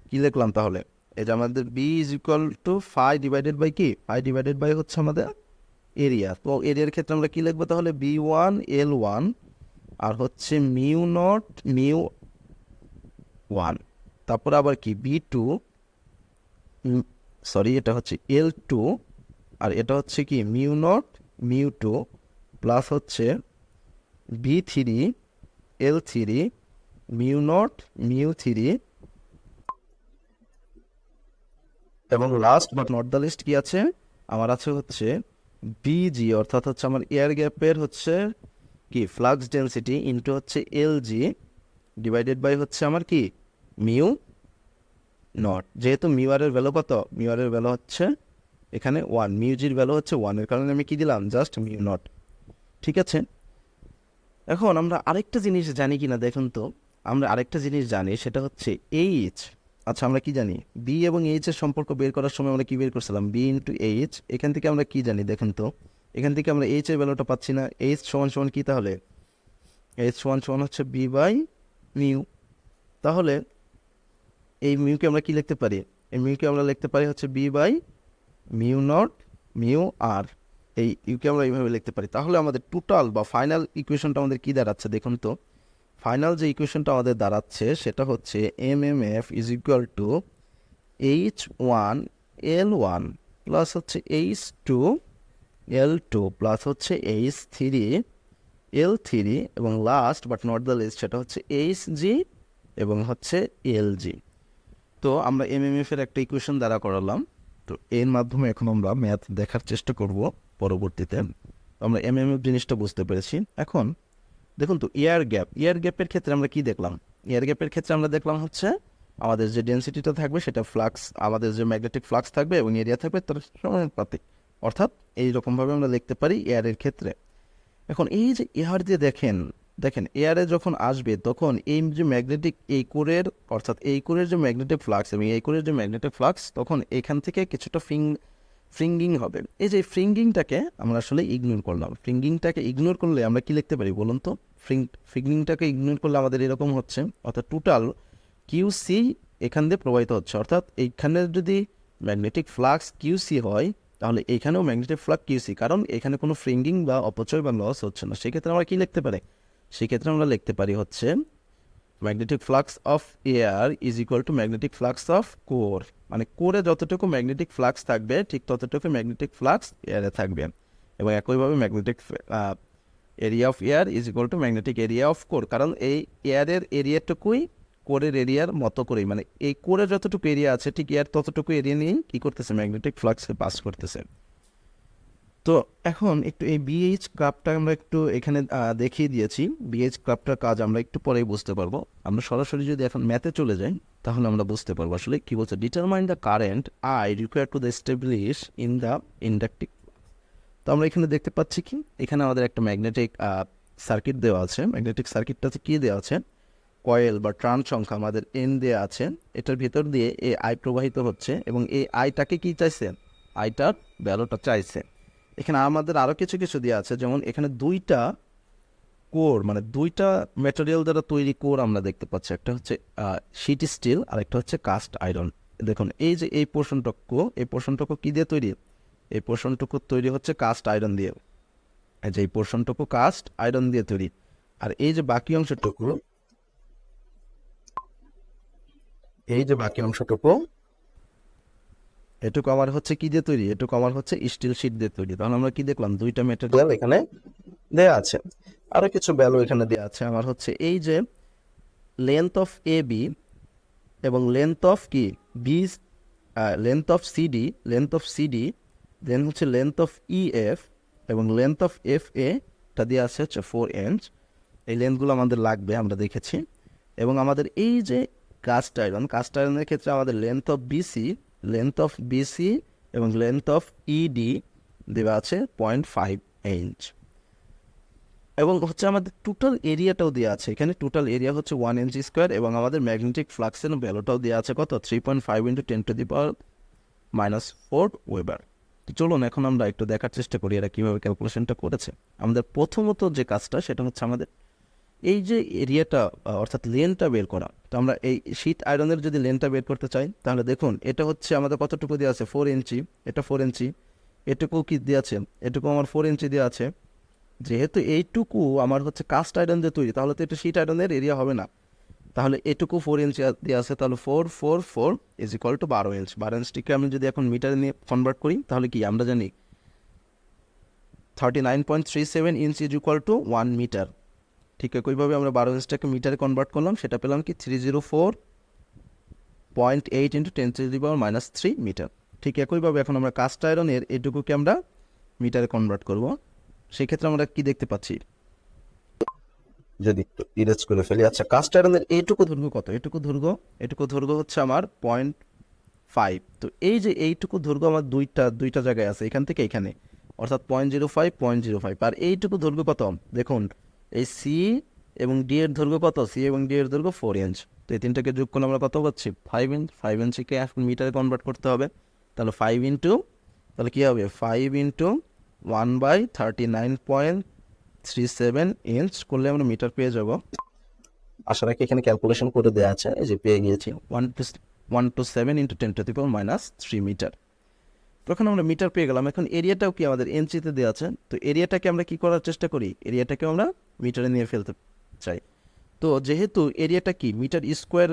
কি লিখলাম তাহলে? এই যে আমাদের B is equal to phi divided by কি, ফাই ডিভাইডেড বাই হচ্ছে আমাদের এরিয়া। তো এরিয়ার ক্ষেত্রে আমরা কি লিখবো তাহলে? B1L1 আর হচ্ছে মিউ নট মিউ 1, তারপর আবার কি B2, সরি এটা হচ্ছে L2, আর এটা হচ্ছে কি মিউ নট মিউ 2 প্লাস হচ্ছে B3L3 মিউ নট মিউ 3, এবং last but not the least কি আছে আমার? আছে হচ্ছে বিজি, অর্থাৎ হচ্ছে আমার এয়ার গ্যাপের হচ্ছে কি ফ্লাক্স ডেন্সিটি ইন্টু হচ্ছে এলজি ডিভাইডেড বাই হচ্ছে আমার কি মিউ নট। যেহেতু মিউ আর এর ভ্যালু কত? মিউ আর এর ভ্যালু হচ্ছে এখানে 1, মিউ জির ভ্যালু হচ্ছে 1, এর কারণে আমি কি দিলাম? Just mu not. ঠিক আছে, এখন আমরা আরেকটা জিনিস জানি কিনা দেখুন তো। আমরা আরেকটা জিনিস জানি, সেটা হচ্ছে এইচ। আচ্ছা আমরা কি জানি? বি এবং এইচ এর সম্পর্ক বের করার সময় আমরা কি বের করছিলাম? B into H. এখান থেকে আমরা কি জানি দেখুন তো? এখান থেকে আমরা এইচ এর ভ্যালুটা পাচ্ছি না। এইচ সমান সমান কি তাহলে? এইচ সমান সমান হচ্ছে বি বাই মিউ। তাহলে এই মিউকে আমরা কি লিখতে পারি? এই মিউকে আমরা লিখতে পারি হচ্ছে B by mu not mu r. এই ইউকে আমরা এইভাবে লিখতে পারি। তাহলে আমাদের টোটাল বা ফাইনাল ইকুয়েশনটা আমাদের কি দাঁড়াচ্ছে দেখুন তো? ফাইনাল যে ইকুয়েশনটা আমাদের দাঁড়াচ্ছে সেটা হচ্ছে MMF is equal to H1L1 plus হচ্ছে H2L2 প্লাস হচ্ছে H3L3, এবং last but not the least সেটা হচ্ছে HG এবং হচ্ছে LG। তো আমরা MMF এর একটা ইকুয়েশন দ্বারা করালাম। তো এর মাধ্যমে এখন আমরা ম্যাথ দেখার চেষ্টা করব পরবর্তীতে। তো আমরা MMF জিনিসটা বুঝতে পেরেছি। এখন দেখুন তো এয়ার গ্যাপের ক্ষেত্রে আমরা কি দেখলাম? এয়ার গ্যাপের ক্ষেত্রে আমরা দেখলাম হচ্ছে আমাদের যে ডেন্সিটিটা থাকবে সেটা ফ্লাক্স, আমাদের যে ম্যাগনেটিক ফ্লাক্স থাকবে এবং এরিয়া থাকবে তার সমানুপাতিক, অর্থাৎ এইরকমভাবে আমরা লিখতে পারি এয়ারের ক্ষেত্রে। এখন এই যে এয়ার দিয়ে দেখেন এয়ারে যখন আসবে তখন এই যে ম্যাগনেটিক এই কোরের, অর্থাৎ এই কোরের যে ম্যাগনেটিক ফ্লাক্স এবং এই কোরের যে ম্যাগনেটিক ফ্লাক্স, তখন এখান থেকে কিছুটা ফ্রিঙ্গিং হবে। এই যে ফ্রিঙ্গিংটাকে আমরা আসলে ইগনোর করলাম। ফ্রিঙ্গিংটাকে ইগনোর করলে আমরা কি লিখতে পারি বলুন তো? ফ্রিঙ্গিংটাকে ইগনোর করলে আমাদের এরকম হচ্ছে, অর্থাৎ টোটাল কিউসি এখান দিয়ে প্রবাহিত হচ্ছে। অর্থাৎ এইখানে যদি ম্যাগনেটিক ফ্লাক্স কিউসি হয় তাহলে এইখানেও ম্যাগনেটিক ফ্লাক্স কিউসি, কারণ এখানে কোনো ফ্রিঙ্গিং বা অপচয় বা লস হচ্ছে না। সেক্ষেত্রে আমরা কি লিখতে পারি? সেক্ষেত্রে আমরা লিখতে পারি হচ্ছে magnetic flux of air is equal to magnetic flux of core. মানে কোরে যতটুকু ম্যাগনেটিক ফ্লাক্স থাকবে ঠিক ততটুকু ম্যাগনেটিক ফ্লাক্স এয়ারে থাকবে, এবং একইভাবে magnetic area of air is equal to magnetic area of core, কারণ এই এয়ারের এরিয়াটুকুই কোরের এরিয়ার মতো করেই, মানে এই কোরে যতটুকু এরিয়া আছে ঠিক এয়ার ততটুকু এরিয়া নিয়েই কী করতেছে? ম্যাগনেটিক ফ্লাক্সকে পাস করতেছে। তো এখন একটু এই বিএইচ ক্রাফটটা আমরা একটু এখানে দেখিয়ে দিয়েছি। বিএইচ ক্রাফটার কাজ আমরা একটু পরেই বুঝতে পারবো। আমরা সরাসরি যদি এখন ম্যাথে চলে যাই তাহলে আমরা বুঝতে পারবো আসলে কী বলছে। Determine the current I require to the establish in the inductive. তো আমরা এখানে দেখতে পাচ্ছি কি এখানে আমাদের একটা ম্যাগনেটিক সার্কিট দেওয়া আছে। ম্যাগনেটিক সার্কিটটাতে কী দেওয়া আছে? কয়েল বা ট্রান সংখ্যা আমাদের এন দেওয়া আছে। এটার ভিতর দিয়ে এই আই প্রবাহিত হচ্ছে এবং এই আইটাকে কী চাইছে? আইটার ভ্যালুটা চাইছে। এখানে আমাদের আরও কিছু কিছু দেওয়া আছে, যেমন এখানে দুইটা কোর, মানে দুইটা ম্যাটেরিয়াল দ্বারা তৈরি কোর আমরা দেখতে পাচ্ছি। একটা হচ্ছে শিট স্টিল আর একটা হচ্ছে কাস্ট আয়রন। দেখুন এই যে এই পোর্শনটুকু কী দিয়ে তৈরি? এই পোর্শনটুকু তৈরি হচ্ছে কাস্ট আয়রন দিয়ে। এই যে এই পোর্শনটুকু কাস্ট আয়রন দিয়ে তৈরি, আর এই যে বাকি অংশটুকু, এটুকু আমার হচ্ছে কি দিয়ে তৈরি? এটুকু আমার হচ্ছে স্টিল শিট দিয়ে তৈরি। তাহলে আমরা কি দেখলাম? দুইটা ম্যাটেরিয়াল এখানে দেয়া আছে। আরও কিছু ভ্যালু এখানে দেওয়া আছে আমার হচ্ছে এই যে লেন্থ অফ এ বি এবং লেন্থ অফ কি বি, লেন্থ অফ সিডি, দেন হচ্ছে লেন্থ অফ ইএফ এবং লেন্থ অফ এফ এটা দিয়ে আছে হচ্ছে 4 ইঞ্চ। এই লেন্থগুলো আমাদের লাগবে, আমরা দেখেছি। এবং আমাদের এই যে কাস্ট আয়রনের ক্ষেত্রে আমাদের লেন্থ অফ বিসি এবং লেন্থ অফ ইডি দেওয়া আছে 0.5 ইঞ্চ, এবং হচ্ছে আমাদের টোটাল এরিয়াটাও দেওয়া আছে। এখানে টোটাল এরিয়া হচ্ছে 1 ইঞ্চ স্কোয়ার, এবং আমাদের ম্যাগনেটিক ফ্লাক্সের ভ্যালুটাও দেওয়া আছে কত, 3.5 × 10⁻⁻⁴ ওয়েবার। তো চলুন এখন আমরা একটু দেখার চেষ্টা করি এরা কীভাবে ক্যালকুলেশনটা করেছে। আমাদের প্রথমত যে কাজটা সেটা হচ্ছে আমাদের এই যে এরিয়াটা অর্থাৎ লেনটা বের করা। তো আমরা এই শীট আয়রনের যদি লেনটা বের করতে চাই তাহলে দেখুন এটা হচ্ছে আমাদের কতটুকু দেওয়া আছে, 4 ইঞ্চি, এটা 4 ইঞ্চি, এটুকু কি দেওয়া আছে, এটুকু আমার 4 ইঞ্চি দেওয়া আছে। যেহেতু এইটুকু আমার হচ্ছে কাস্ট আয়রন দিয়ে তৈরি, তাহলে তো এটা শীট আয়রনের এরিয়া হবে না, তাহলে এটুকু 4 ইঞ্চি দেওয়া আছে, তাহলে 4 ইজ ইকুয়াল টু 12 ইঞ্চ। 12 ইঞ্চটিকে আমি যদি এখন মিটারে নিয়ে কনভার্ট করি তাহলে কি আমরা জানি 39.37 inch is equal to 1 metre. ঠিক একইভাবে আমরা 12 ইঞ্চটাকে মিটারে কনভার্ট করলাম, সেটা পেলাম কি 304.8 × 10⁻³ মিটার। ঠিক একইভাবে এখন আমরা কাস্ট আয়রনের এটুকুকে আমরা মিটারে কনভার্ট করব, সেক্ষেত্রে আমরা কি দেখতে পাচ্ছি, যদি একটু ইরেজ করে ফেলি। আচ্ছা, কাস্ট আয়রনের এইটুকু দৈর্ঘ্য কত, এটুকু দৈর্ঘ্য হচ্ছে আমার 0.5। তো এই যে এইটুকু দৈর্ঘ্য আমার দুইটা জায়গায় আছে, এখান থেকে এখানে, অর্থাৎ 0.05 আর এইটুকু দৈর্ঘ্য কত দেখুন, এই সি এবং ডি এর দৈর্ঘ্য কত, সি এবং ডি এর দৈর্ঘ্য 4 ইঞ্চ। তো এই তিনটাকে যোগ করলে আমরা কত পাচ্ছি, 5 ইঞ্চ। 5 ইঞ্চিকে এখন মিটারে কনভার্ট করতে হবে, তাহলে 5 ইন্টু, তাহলে কী হবে 5 × 1/39.37 ইঞ্চ করলে আমরা মিটার পেয়ে যাব। আশা রাখি এখানে ক্যালকুলেশন করে দেওয়া আছে, এই যে পেয়ে গিয়েছি 127 × 10⁻³ মিটার। তখন আমরা মিটার পেয়ে গেলাম। এখন এরিয়াটাও কি আমাদের ইঞ্চিতে দেওয়া আছে, তো এরিয়াটাকে আমরা কি করার চেষ্টা করি, এরিয়াটাকে আমরা মিটারে নিয়ে ফেলতে চাই। তো যেহেতু এরিয়াটা কি মিটার স্কোয়ার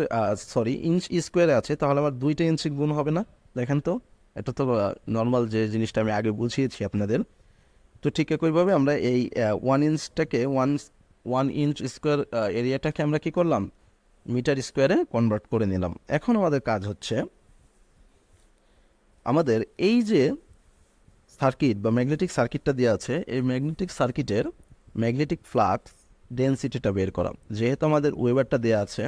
ইঞ্চ স্কোয়ারে আছে, তাহলে আমার 2টা ইঞ্চি গুণ হবে না। দেখেন তো, এটা তো নর্মাল যে জিনিসটা আমি আগে বুঝিয়েছি আপনাদের। তো ঠিক একইভাবে আমরা এই 1 ইঞ্চটাকে 1 ইঞ্চ স্কোয়ার এরিয়াটাকে আমরা কি করলাম, মিটার স্কোয়ারে কনভার্ট করে নিলাম। এখন আমাদের কাজ হচ্ছে আমাদের এই যে সার্কিট বা ম্যাগনেটিক সার্কিটটা দেওয়া আছে, এই ম্যাগনেটিক সার্কিটের ম্যাগনেটিক ফ্লাক্স ডেনসিটিটা বের করা। যেহেতু আমাদের ওয়েবারটা দেওয়া আছে,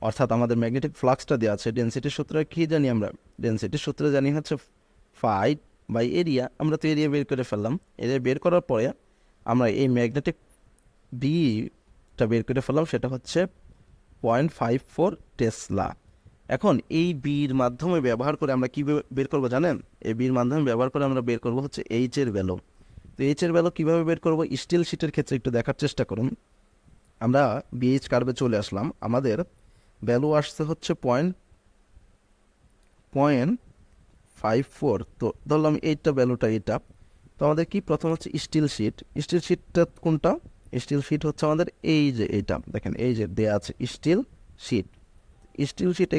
অর্থাৎ আমাদের ম্যাগনেটিক ফ্লাক্সটা দেওয়া আছে, ডেনসিটির সূত্রে কী জানি আমরা, ডেনসিটির সূত্রে জানি হচ্ছে ফাই বাই এরিয়া। আমরা তো এরিয়া বের করে ফেললাম, এরিয়া বের করার পরে আমরা এই ম্যাগনেটিক বিটা বের করে ফেললাম, সেটা হচ্ছে 0.54 টেসলা। এখন এই বির মাধ্যমে ব্যবহার করে আমরা কী বের করবো জানেন, এই বির মাধ্যমে ব্যবহার করে আমরা বের করবো হচ্ছে এইচ এর ভ্যালু। তো এইচ এর ভ্যালু কীভাবে বের করবো, স্টিল শিটের ক্ষেত্রে একটু দেখার চেষ্টা করুন। আমরা বিএইচ কার্ভে চলে আসলাম, আমাদের ভ্যালু আসছে হচ্ছে 0.54। তো ধরলাম এইটা ভ্যালুটা এটা। তো আমাদের কি প্রথম হচ্ছে স্টিল শিটটা কোনটা, স্টিল শিট হচ্ছে আমাদের এই যে এইটা, দেখেন এই যে দেয়া আছে স্টিল শিট।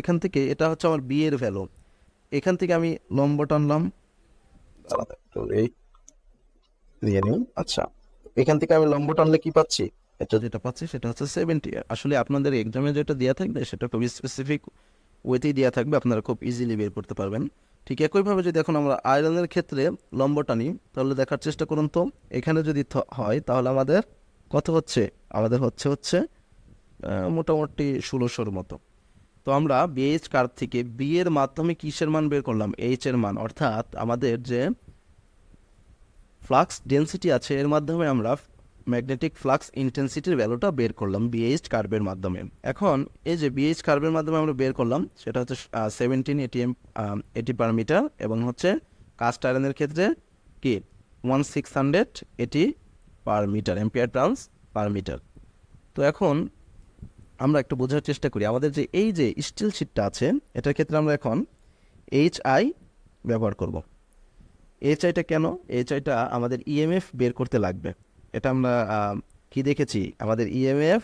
এখান থেকে এটা হচ্ছে আমার বি এর ভ্যালু, এখান থেকে আমি লম্ব টানলাম, আচ্ছা এখান থেকে আমি লম্ব টানলে কি পাচ্ছি, এটা যেটা পাচ্ছি সেটা হচ্ছে 70। আসলে আপনাদের এক্সামে যেটা দেওয়া থাকবে সেটা খুব স্পেসিফিক ওয়েতেই দেওয়া থাকবে, আপনারা খুব ইজিলি বের করতে পারবেন। ঠিক একইভাবে যদি এখন আমরা আয়রনের ক্ষেত্রে লম্ব টানি, তাহলে দেখার চেষ্টা করুন তো, এখানে যদি হয় তাহলে আমাদের কত হচ্ছে, আমাদের হচ্ছে মোটামুটি 1600-র মতো। তো আমরা বিএইচ কার্ভ থেকে বি এর মাধ্যমে কিসের মান বের করলাম, এইচ এর মান, অর্থাৎ আমাদের যে ফ্লাক্স ডেন্সিটি আছে এর মাধ্যমে আমরা ম্যাগনেটিক ফ্লাক্স ইন্টেন্সিটির ভ্যালুটা বের করলাম বিএইচ কার্ভের মাধ্যমে। এখন এই যে বিএইচ কার্ভের মাধ্যমে আমরা বের করলাম, সেটা হচ্ছে 17 ATM পার মিটার, এবং হচ্ছে কাস্ট আয়রনের ক্ষেত্রে কি 1680 per metre, ampere turns per metre. তো এখন আমরা একটু বোঝার চেষ্টা করি, আমাদের যে এই যে স্টিল শিটটা আছে এটার ক্ষেত্রে আমরা এখন HI ব্যবহার করব। HIটা কেন, HIটা আমাদের ইএমএফ বের করতে লাগবে। এটা আমরা কি দেখেছি, আমাদের ইএমএফ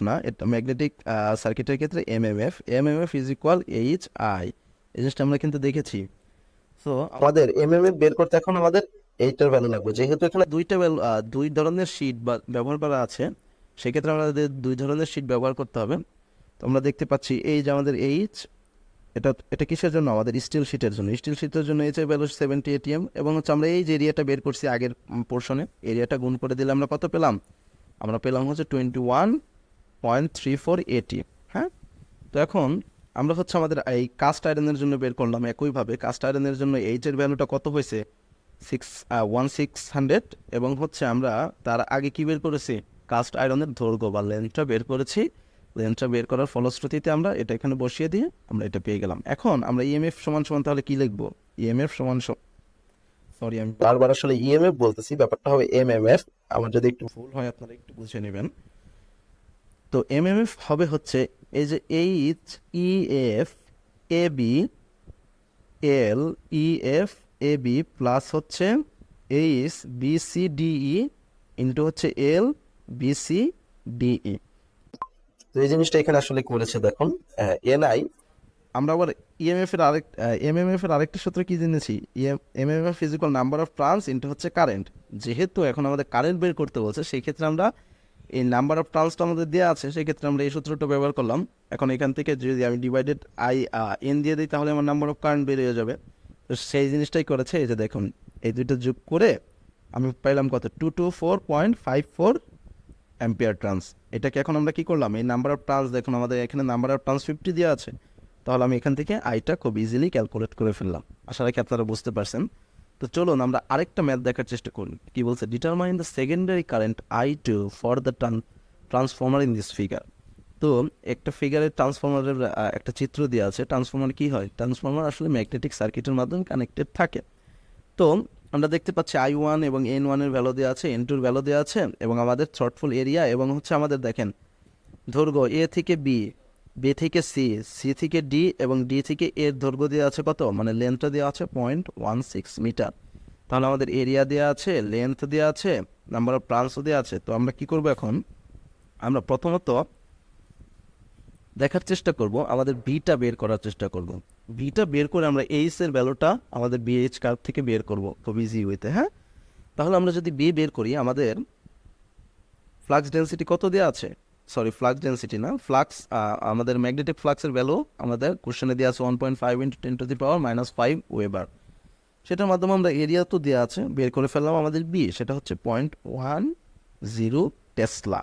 না, এটা ম্যাগনেটিক সার্কিটের ক্ষেত্রে এমএমএফ ইজ ইকুয়াল HI, এই জিনিসটা আমরা কিন্তু দেখেছি। সো আমাদের এমএমএফ বের করতে এখন আমাদের এইটার ভ্যালু লাগবে। যেহেতু এখানে দুই ধরনের শিট ব্যবহার করা আছে, সেক্ষেত্রে আমাদের 2 ধরনের শিট ব্যবহার করতে হবে। তো আমরা দেখতে পাচ্ছি এই যে আমাদের এটা কিসের জন্য, আমাদের স্টিল শিটের জন্য। স্টিল শিটের জন্য এইচ ভ্যালু 70 ATM, এবং হচ্ছে আমরা এই যে এরিয়াটা বের করছি আগের পোর্শনে, এরিয়াটা গুণ করে দিলে আমরা কত পেলাম, আমরা পেলাম হচ্ছে 21.34 AT। হ্যাঁ, তো এখন আমরা হচ্ছে আমাদের এই কাস্ট আয়রনের জন্য বের করলাম একইভাবে। কাস্ট আয়রনের জন্য এইচের ভ্যালুটা কত হয়েছে 1600, এবং হচ্ছে আমরা তার আগে কি বের করেছি, কাস্ট আয়রনের দৈর্ঘ্য বা লেন্থটা বের করেছি। লেন্থটা বের করার ফলশ্রুতিতে আমরা এটা এখানে বসিয়ে দিয়ে আমরা এটা পেয়ে গেলাম। এখন আমরা ইএমএফ সমান সমান তাহলে কি লিখবো, ইএমএফ সমান সরি আমি বারবার আসলে ইএমএফ বলতেছি, ব্যাপারটা হবে এমএমএফ। আমার যদি একটু ভুল হয় আপনারা একটু বুঝে নেবেন। তো এমএমএফ হবে হচ্ছে এই যে H E F A B L E F A B plus হচ্ছে H B C D E into হচ্ছে এল বি সি ডিই। তো এই জিনিসটা এখানে আসলে করেছে দেখুন, এনআই। আমরা আবার ইএমএফ এর এমএমএফ এর আরেকটা সূত্র কি জেনেছি, MMF physical number of turns into হচ্ছে কারেন্ট। যেহেতু এখন আমাদের কারেন্ট বের করতে বলছে, সেই ক্ষেত্রে আমরা এই নাম্বার অফ টার্নসটা আমাদের দেওয়া আছে, সেই ক্ষেত্রে আমরা এই সূত্রটা ব্যবহার করলাম। এখন এখান থেকে যদি আমি ডিভাইডেড এন দিয়ে দিই তাহলে আমার নাম্বার অফ কারেন্ট বের হয়ে যাবে। তো সেই জিনিসটাই করেছে। এই যে দেখুন, এই দুইটা যোগ করে আমি পাইলাম কত, 224.54 অ্যাম্পিয়ার টার্নস। এটাকে এখন আমরা কি করলাম, এই নাম্বার অফ টার্নস দেখুন আমাদের এখানে নাম্বার অফ টার্নস 50 দেওয়া আছে, তাহলে আমি এখান থেকে আইটা খুব ইজিলি ক্যালকুলেট করে ফেললাম। আশা রাখি আপনারা বুঝতে পারছেন। তো চলুন আমরা আরেকটা ম্যাথ দেখার চেষ্টা করি। কি বলছে, determine the secondary current I2 for the transformer in this figure. তো একটা ফিগারের ট্রান্সফর্মারের একটা চিত্র দেওয়া আছে। ট্রান্সফর্মার কি হয়, ট্রান্সফর্মার আসলে ম্যাগনেটিক সার্কিটের মাধ্যমে কানেক্টেড থাকে। তো আমরা দেখতে পাচ্ছি I1 এবং N1 এর ভ্যালু দেওয়া আছে, N2 এর ভ্যালু দেওয়া আছে, এবং আমাদের থ্রটফুল এরিয়া এবং হচ্ছে আমাদের দেখেন দৈর্ঘ্য এ থেকে বি, বি থেকে সি, সি থেকে ডি এবং ডি থেকে এর দৈর্ঘ্য দেওয়া আছে কত, মানে লেন্থটা দেওয়া আছে 0.16 মিটার। তাহলে আমাদের এরিয়া দেওয়া আছে, লেন্থ দেওয়া আছে, নাম্বার অফ টার্নসও দেওয়া আছে। তো আমরা কি করব এখন, আমরা প্রথমত দেখার চেষ্টা করব, আমাদের বিটা বের করার চেষ্টা করব। বিটা বের করে আমরা এইচ এর ভ্যালুটা আমাদের বিএইচ কার্ভ থেকে বের করব খুব ইজি ওয়েতে। হ্যাঁ, তাহলে আমরা যদি বি বের করি, আমাদের ফ্লাক্স ডেন্সিটি কত দেওয়া আছে, সরি ফ্লাক্স ডেন্সিটি না, ফ্লাক্স, আমাদের ম্যাগনেটিক ফ্লাক্সের ভ্যালু আমাদের কোশ্চেনে দেওয়া আছে 1.5 × 10⁻⁻5 ওয়েবার। সেটার মাধ্যমে আমরা এরিয়া তো দেওয়া আছে, বের করে ফেললাম আমাদের বি, সেটা হচ্ছে 0.10 টেসলা।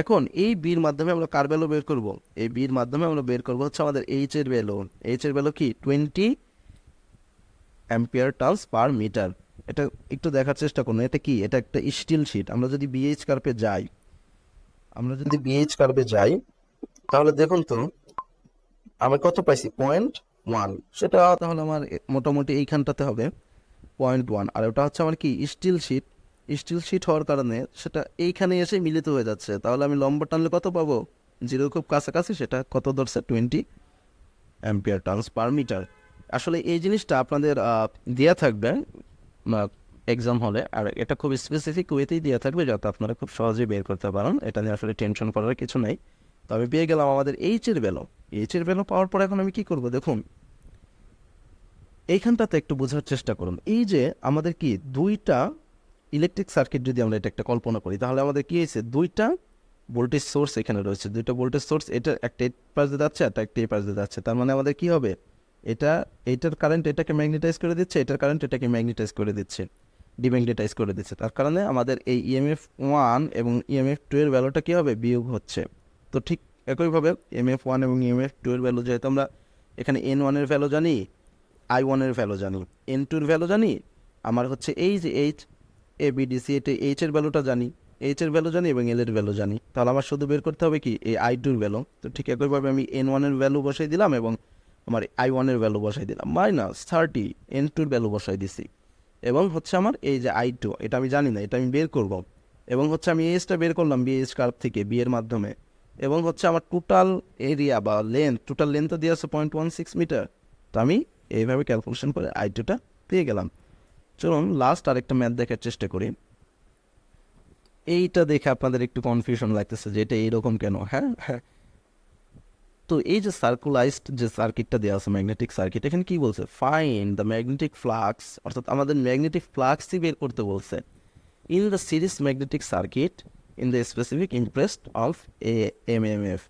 এখন এই বির মাধ্যমে আমরা কার ভ্যালু বের করব, এই বির মাধ্যমে আমরা বের করব হচ্ছে আমাদের এইচ এর ভ্যালু। এইচ এর ভ্যালু কি 20 অ্যাম্পিয়ার টার্নস পার মিটার। এটা একটু দেখার চেষ্টা করুন, এটা কি, এটা একটা স্টিল শিট। আমরা যদি বিএইচ কার্ভে যাই, তাহলে দেখুন তো আমি কত পাইছি, 0.1। সেটা তাহলে আমার মোটামুটি এইখানটাতে হবে 0.1, আর ওটা হচ্ছে আমার কি স্টিল শিট। স্টিল শিট হওয়ার কারণে সেটা এইখানে এসে মিলিত হয়ে যাচ্ছে। তাহলে আমি লম্বা টানলে কত পাবো, জিরো খুব কাছাকাছি, সেটা কত ধরছে 20 অ্যাম্পিয়ার টার্নস পার মিটার। আসলে এই জিনিসটা আপনাদের দেওয়া থাকবে এক্সাম হলে, আর এটা খুব স্পেসিফিক ওয়েতেই দেওয়া থাকবে যাতে আপনারা খুব সহজেই বের করতে পারেন। এটা নিয়ে আসলে টেনশন করার কিছু নেই। তো আমি পেয়ে গেলাম আমাদের এইচ এর ভ্যালু। এইচ এর ভ্যালু পাওয়ার পর এখন আমি কি করব, দেখুন এইখানটাতে একটু বোঝার চেষ্টা করুন। এই যে আমাদের কি দুইটা ইলেকট্রিক সার্কিট, যদি আমরা এটা একটা কল্পনা করি, তাহলে আমাদের কি হয়েছে, দুইটা ভোল্টেজ সোর্স এখানে রয়েছে, দুইটা ভোল্টেজ সোর্স, এটা একটা এই পাশে যাচ্ছে, একটা এই পাশে যাচ্ছে। তার মানে আমাদের কি হবে, এইটার কারেন্ট এটাকে ম্যাগনেটাইজ করে দিচ্ছে, এটার কারেন্ট এটাকে ম্যাগনেটাইজ করে দিচ্ছে, ডিম্যাগনেটাইজ করে দিচ্ছে। তার কারণে আমাদের এই ইএমএফ 1 এবং ইএমএফ 2 এর ভ্যালুটা কী হবে, বিয়োগ হচ্ছে। তো ঠিক একইভাবে এমএফ 1 এবং ইএমএফ 2 এর ভ্যালু, যেহেতু আমরা এখানে N1 এর ভ্যালু জানি, I1 এর ভ্যালু জানি, N2 এর ভ্যালু জানি, আমার হচ্ছে এই যে এইচ এ বিডিসি, এটা এইচ এর ভ্যালুটা জানি, এইচ এর ভ্যালু জানি এবং এল এর ভ্যালু জানি। তাহলে আমার শুধু বের করতে হবে কি, এই I2 এর ভ্যালু। তো ঠিক একইভাবে আমি N1 এর ভ্যালু বসাই দিলাম এবং আমার I1 এর ভ্যালু বসাই দিলাম, -30 N2 এর ভ্যালু বসাই দিছি, এবং হচ্ছে আমার এই যে I2, এটা আমি জানি না, এটা আমি বের করব, এবং হচ্ছে আমি এইচটা বের করলাম বিএইচ কার্ভ থেকে, বি এর মাধ্যমে, এবং হচ্ছে আমার টোটাল এরিয়া বা লেন্থ, টোটাল লেন্থটা দিয়ে আছে 0.16 মিটার। তো আমি এইভাবে ক্যালকুলেশন করে I2টা পেয়ে গেলাম। চলুন লাস্ট আরেকটা ম্যাথ দেখার চেষ্টা করি। এইটা দেখে আপনাদের একটু কনফিউশন লাগতেছে যে এটা এইরকম কেন। হ্যাঁ হ্যাঁ, তো এই যে সার্কুলাইজড যে সার্কিটটা দেওয়া আছে, ম্যাগনেটিক সার্কিট, এখানে কি বলছে, ফাইন্ড দ্য ম্যাগনেটিক ফ্লাক্স, অর্থাৎ আমাদের ম্যাগনেটিক ফ্লাক্সই বের করতে বলছে, in the series magnetic circuit in the specific impressed of A MMF.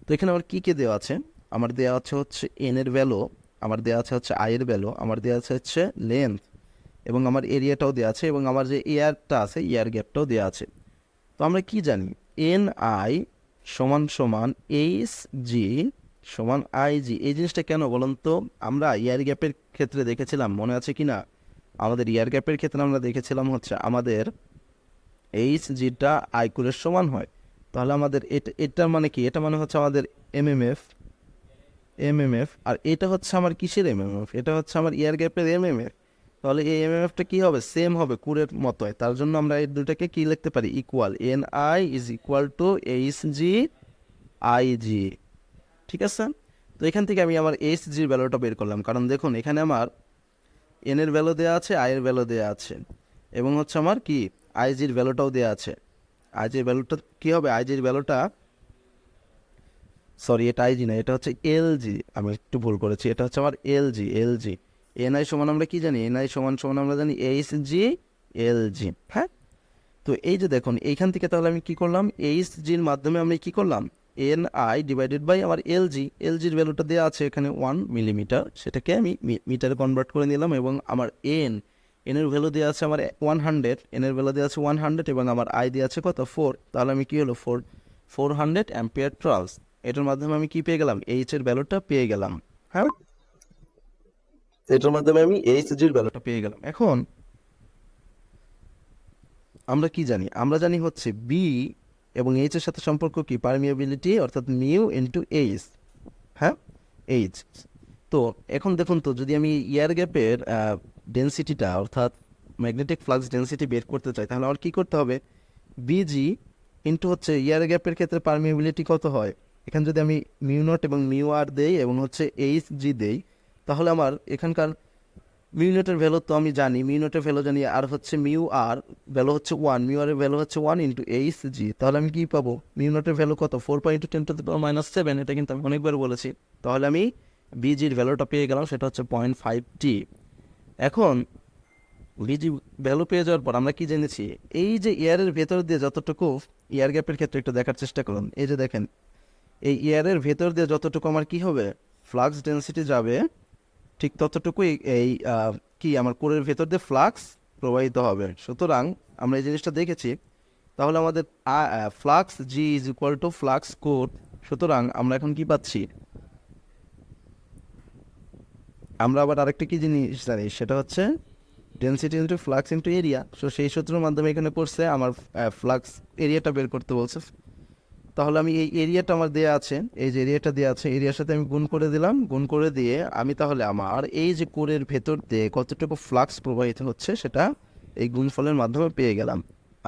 তো এখানে আমার কী কী দেওয়া আছে, আমার দেওয়া আছে হচ্ছে এন এর ভ্যালু, আমার দেওয়া আছে হচ্ছে আই এর ভ্যালু, আমার দেওয়া আছে হচ্ছে লেন্থ, এবং আমার এরিয়াটাও দেওয়া আছে, এবং আমার যে এয়ারটা আছে এয়ার গ্যাপটাও দেওয়া আছে। তো আমরা কি জানি, এন আই সমান সমান এইচ জি সমান আইজি। এই জিনিসটা কেন বলুন তো? আমরা ইয়ার গ্যাপের ক্ষেত্রে দেখেছিলাম, মনে আছে কি না? আমাদের ইয়ার গ্যাপের ক্ষেত্রে আমরা দেখেছিলাম হচ্ছে আমাদের এইচ জিটা আই কোরের সমান হয়। তাহলে আমাদের এটার মানে কি? এটা মানে হচ্ছে আমাদের এমএমএফ, আর এটা হচ্ছে আমার কিসের এমএমএফ? এটা হচ্ছে আমার ইয়ার গ্যাপের এমএমএফ। তাহলে এই এমএমএফটা কি হবে? সেম হবে, কুরের মতোই। তার জন্য আমরা এই দুটাকে কি লিখতে পারি? Equal, N I is equal two H G I G. ঠিক আছে? তো এখান থেকে আমি আমার এইচ জির ভ্যালুটা বের করলাম, কারণ দেখুন এখানে আমার এন এর ভ্যালু দেওয়া আছে, আই এর ভ্যালু দেওয়া আছে, এবং হচ্ছে আমার কি আই জির ভ্যালুটাও দেওয়া আছে। আই জির ভ্যালুটা কি হবে? আই জির ভ্যালুটা, সরি এটা আইজি না, এটা হচ্ছে এলজি, আমি একটু ভুল করেছি, এটা হচ্ছে আমার এলজি। এনআই সমান আমরা কি জানি? এনআই সমান সমান আমরা জানি এইচ জি এলজি। হ্যাঁ, তো এই যে দেখুন এইখান থেকে তাহলে আমি কি করলাম? এইচ জির মাধ্যমে আমি কি করলাম? এন আই ডিভাইডেড বাই আমার এলজির ভ্যালুটা দেওয়া আছে এখানে 1 মিলিমিটার, সেটাকে আমি মিটারে কনভার্ট করে নিলাম, এবং আমার এনের ভ্যালু দেওয়া আছে আমার 100, এনের ভ্যালু দেওয়া আছে 100, এবং আমার আই দেওয়া আছে কত? 4। তাহলে আমি কি হলো 400 অ্যাম্পিয়ার ট্রান্স। এটার মাধ্যমে আমি কি পেয়ে গেলাম? এইচ এর ভ্যালুটা পেয়ে গেলাম। হ্যাঁ, এটার মাধ্যমে আমি এইচ জির ভ্যালুটা পেয়ে গেলাম। এখন আমরা কি জানি? আমরা জানি হচ্ছে বি এবং এইচ এর সাথে সম্পর্ক কি? পারমিয়াবিলিটি, অর্থাৎ মিউ ইন্টু এইচ। হ্যাঁ, এইচ। তো এখন দেখুন তো, যদি আমি এয়ার গ্যাপের ডেন্সিটিটা, অর্থাৎ ম্যাগনেটিক ফ্লাক্স ডেন্সিটি বের করতে চাই, তাহলে আমার কী করতে হবে? বিজি ইন্টু হচ্ছে এয়ার গ্যাপের ক্ষেত্রে পারমিয়াবিলিটি কত হয়? এখানে যদি আমি মিউ নট এবং মিউ আর দেই এবং হচ্ছে এইচ জি দেই, তাহলে আমার এখানকার মিউনেটের ভ্যালু তো আমি জানি, মিউনেটের ভ্যালু জানি, আর হচ্ছে মিউ আর ভ্যালু হচ্ছে 1, মিউ আর এর ভ্যালু হচ্ছে 1 ইন্টু এইচ জি। তাহলে আমি কি পাবো? মিউনেটের ভ্যালু কত? 4 × 10⁻⁷, এটা কিন্তু আমি অনেকবার বলেছি। তাহলে আমি বিজির ভ্যালুটা পেয়ে গেলাম, সেটা হচ্ছে 0.5T। এখন বিজি ভ্যালু পেয়ে যাওয়ার পর আমরা কি জেনেছি? এই যে এয়ারের ভেতর দিয়ে যতটুকু, এয়ার গ্যাপের ক্ষেত্রে একটু দেখার চেষ্টা করুন, এই যে দেখেন এই এয়ারের ভেতর দিয়ে যতটুকু আমার কি হবে? ফ্লাক্স ডেন্সিটি যাবে, ঠিক ততটুকুই এই কি আমার কোরের ভেতর দিয়ে ফ্লাক্স প্রবাহিত হবে। সুতরাং আমরা এই জিনিসটা দেখেছি। তাহলে আমাদের flux G is equal to flux core. সুতরাং আমরা এখন কি পাচ্ছি? আমরা আবার আরেকটা কি জিনিস জানি, সেটা হচ্ছে density into flux into area. So সেই সূত্রের মাধ্যমে এখানে পড়ছে আমার ফ্লাক্স এরিয়াটা বের করতে বলছে। তাহলে আমি এই এরিয়াটা আমার দেওয়া আছে, এই যে এরিয়াটা দেওয়া আছে, এরিয়ার সাথে আমি গুণ করে দিলাম, গুণ করে দিয়ে আমি তাহলে আমার এই যে কোরের ভেতর দিয়ে কতটুকু ফ্লাক্স প্রবাহিত হচ্ছে সেটা এই গুণফলের মাধ্যমে পেয়ে গেলাম।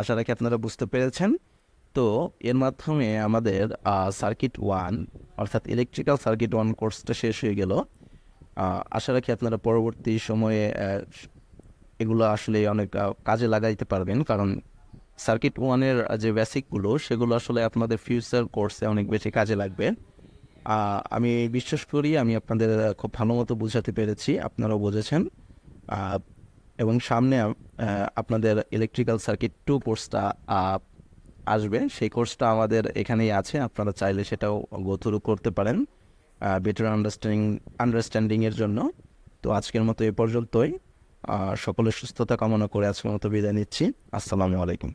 আশা রাখি আপনারা বুঝতে পেরেছেন। তো এর মাধ্যমে আমাদের সার্কিট 1, অর্থাৎ ইলেকট্রিক্যাল সার্কিট 1 কোর্সটা শেষ হয়ে গেল। আশা রাখি আপনারা পরবর্তী সময়ে এগুলো আসলে অনেক কাজে লাগাইতে পারবেন, কারণ সার্কিট 1-এর যে বেসিকগুলো সেগুলো আসলে আপনাদের ফিউচার কোর্সে অনেক বেশি কাজে লাগবে। আমি বিশ্বাস করি আমি আপনাদের খুব ভালো মতো বোঝাতে পেরেছি, আপনারাও বুঝেছেন। এবং সামনে আপনাদের ইলেকট্রিক্যাল সার্কিট 2 কোর্সটা আসবে, সেই কোর্সটা আমাদের এখানেই আছে, আপনারা চাইলে সেটাও গো থ্রু করতে পারেন বেটার আন্ডারস্ট্যান্ডিংয়ের জন্য। তো আজকের মতো এ পর্যন্তই। সকলের সুস্থতা কামনা করে আজকের মতো বিদায় নিচ্ছি। আসসালামু আলাইকুম।